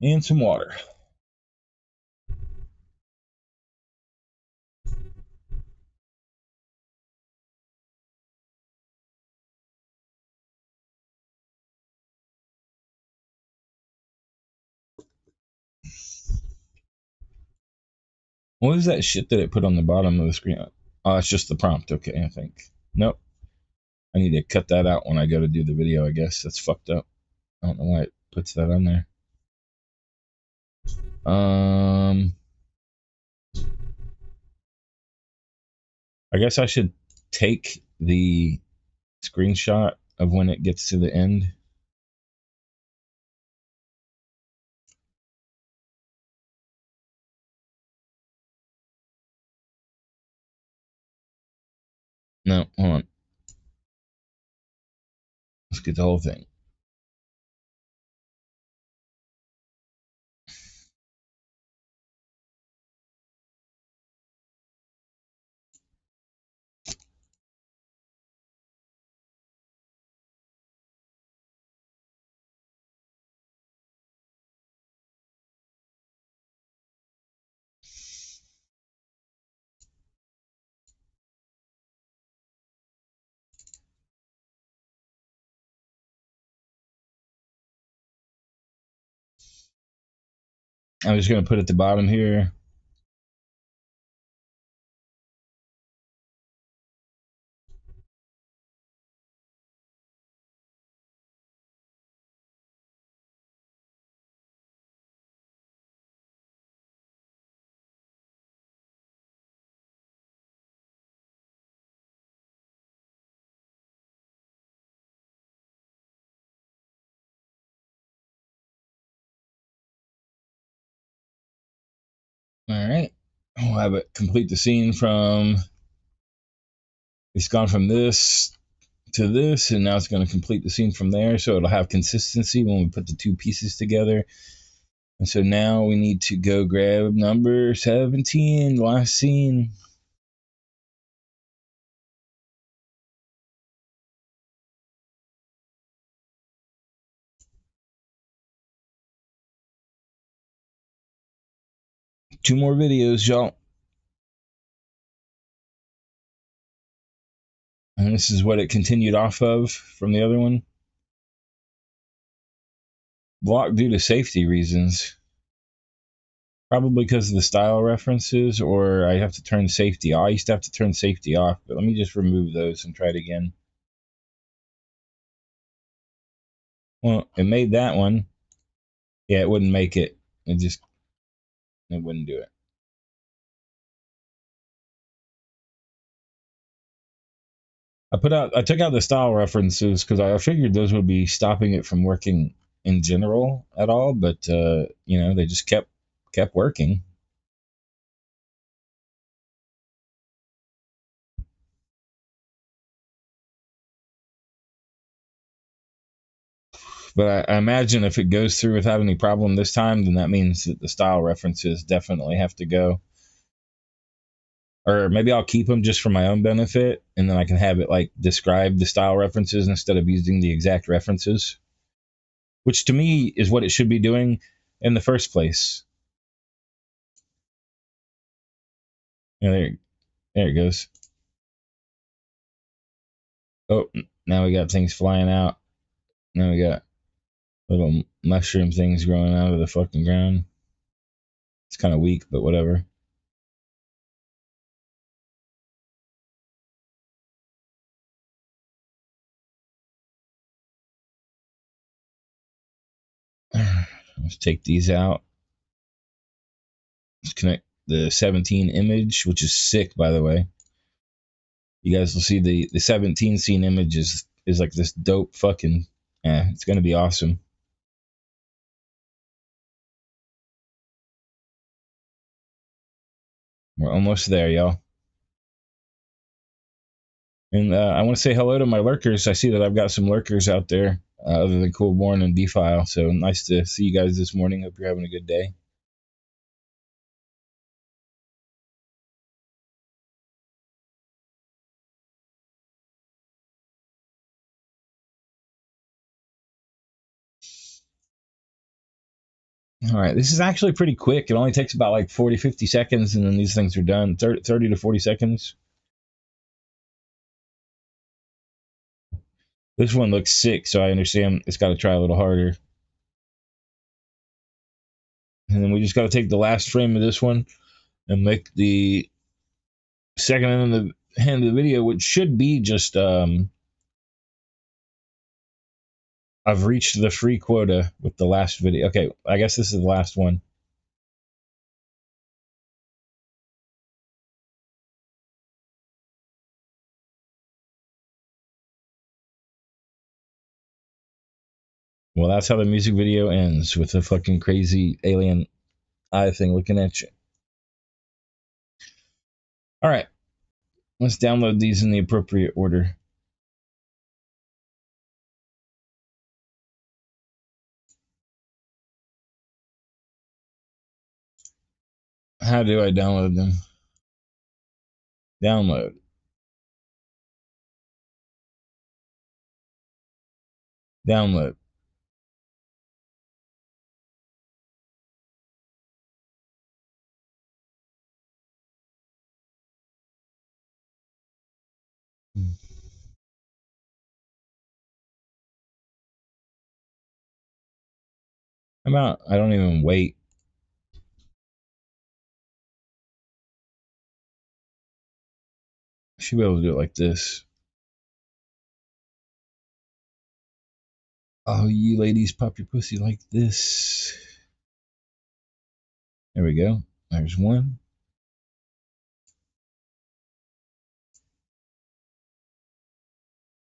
And some water. What is that shit that it put on the bottom of the screen? Oh, it's just the prompt. Okay, I think. Nope. I need to cut that out when I go to do the video, I guess. That's fucked up. I don't know why it puts that on there. I guess I should take the screenshot of when it gets to the end. No, hold on. Let's get the whole thing. I'm just going to put at the bottom here. All right. We'll have it complete the scene from. It's gone from this to this, and now it's going to complete the scene from there, so it'll have consistency when we put the two pieces together. And so now we need to go grab number 17, the last scene. Two more videos, y'all. And this is what it continued off of from the other one. Blocked due to safety reasons. Probably because of the style references, or I have to turn safety off. I used to have to turn safety off, but let me just remove those and try it again. Well, it made that one. Yeah, it wouldn't make it. It wouldn't do it. I took out the style references because I figured those would be stopping it from working in general at all, but they just kept working. But I imagine if it goes through without any problem this time, then that means that the style references definitely have to go. Or maybe I'll keep them just for my own benefit, and then I can have it like describe the style references instead of using the exact references, which to me is what it should be doing in the first place. There it goes. Oh, now we got things flying out. Now we got little mushroom things growing out of the fucking ground. It's kind of weak, but whatever. Let's take these out. Let's connect the 17 image, which is sick, by the way. You guys will see the 17 scene image is like this dope fucking. Yeah, it's gonna be awesome. We're almost there, y'all. And I want to say hello to my lurkers. I see that I've got some lurkers out there, other than Coolborn and D-File. So nice to see you guys this morning. Hope you're having a good day. All right, this is actually pretty quick. It only takes about like 40, 50 seconds, and then these things are done. 30 to 40 seconds. This one looks sick, so I understand it's got to try a little harder. And then we just got to take the last frame of this one and make the second end of the video, which should be just I've reached the free quota with the last video. Okay, I guess this is the last one. Well, that's how the music video ends, with a fucking crazy alien eye thing looking at you. All right, let's download these in the appropriate order. How do I download them? Download. Download. I don't even wait. I should be able to do it like this. Oh, you ladies pop your pussy like this. There we go. There's one.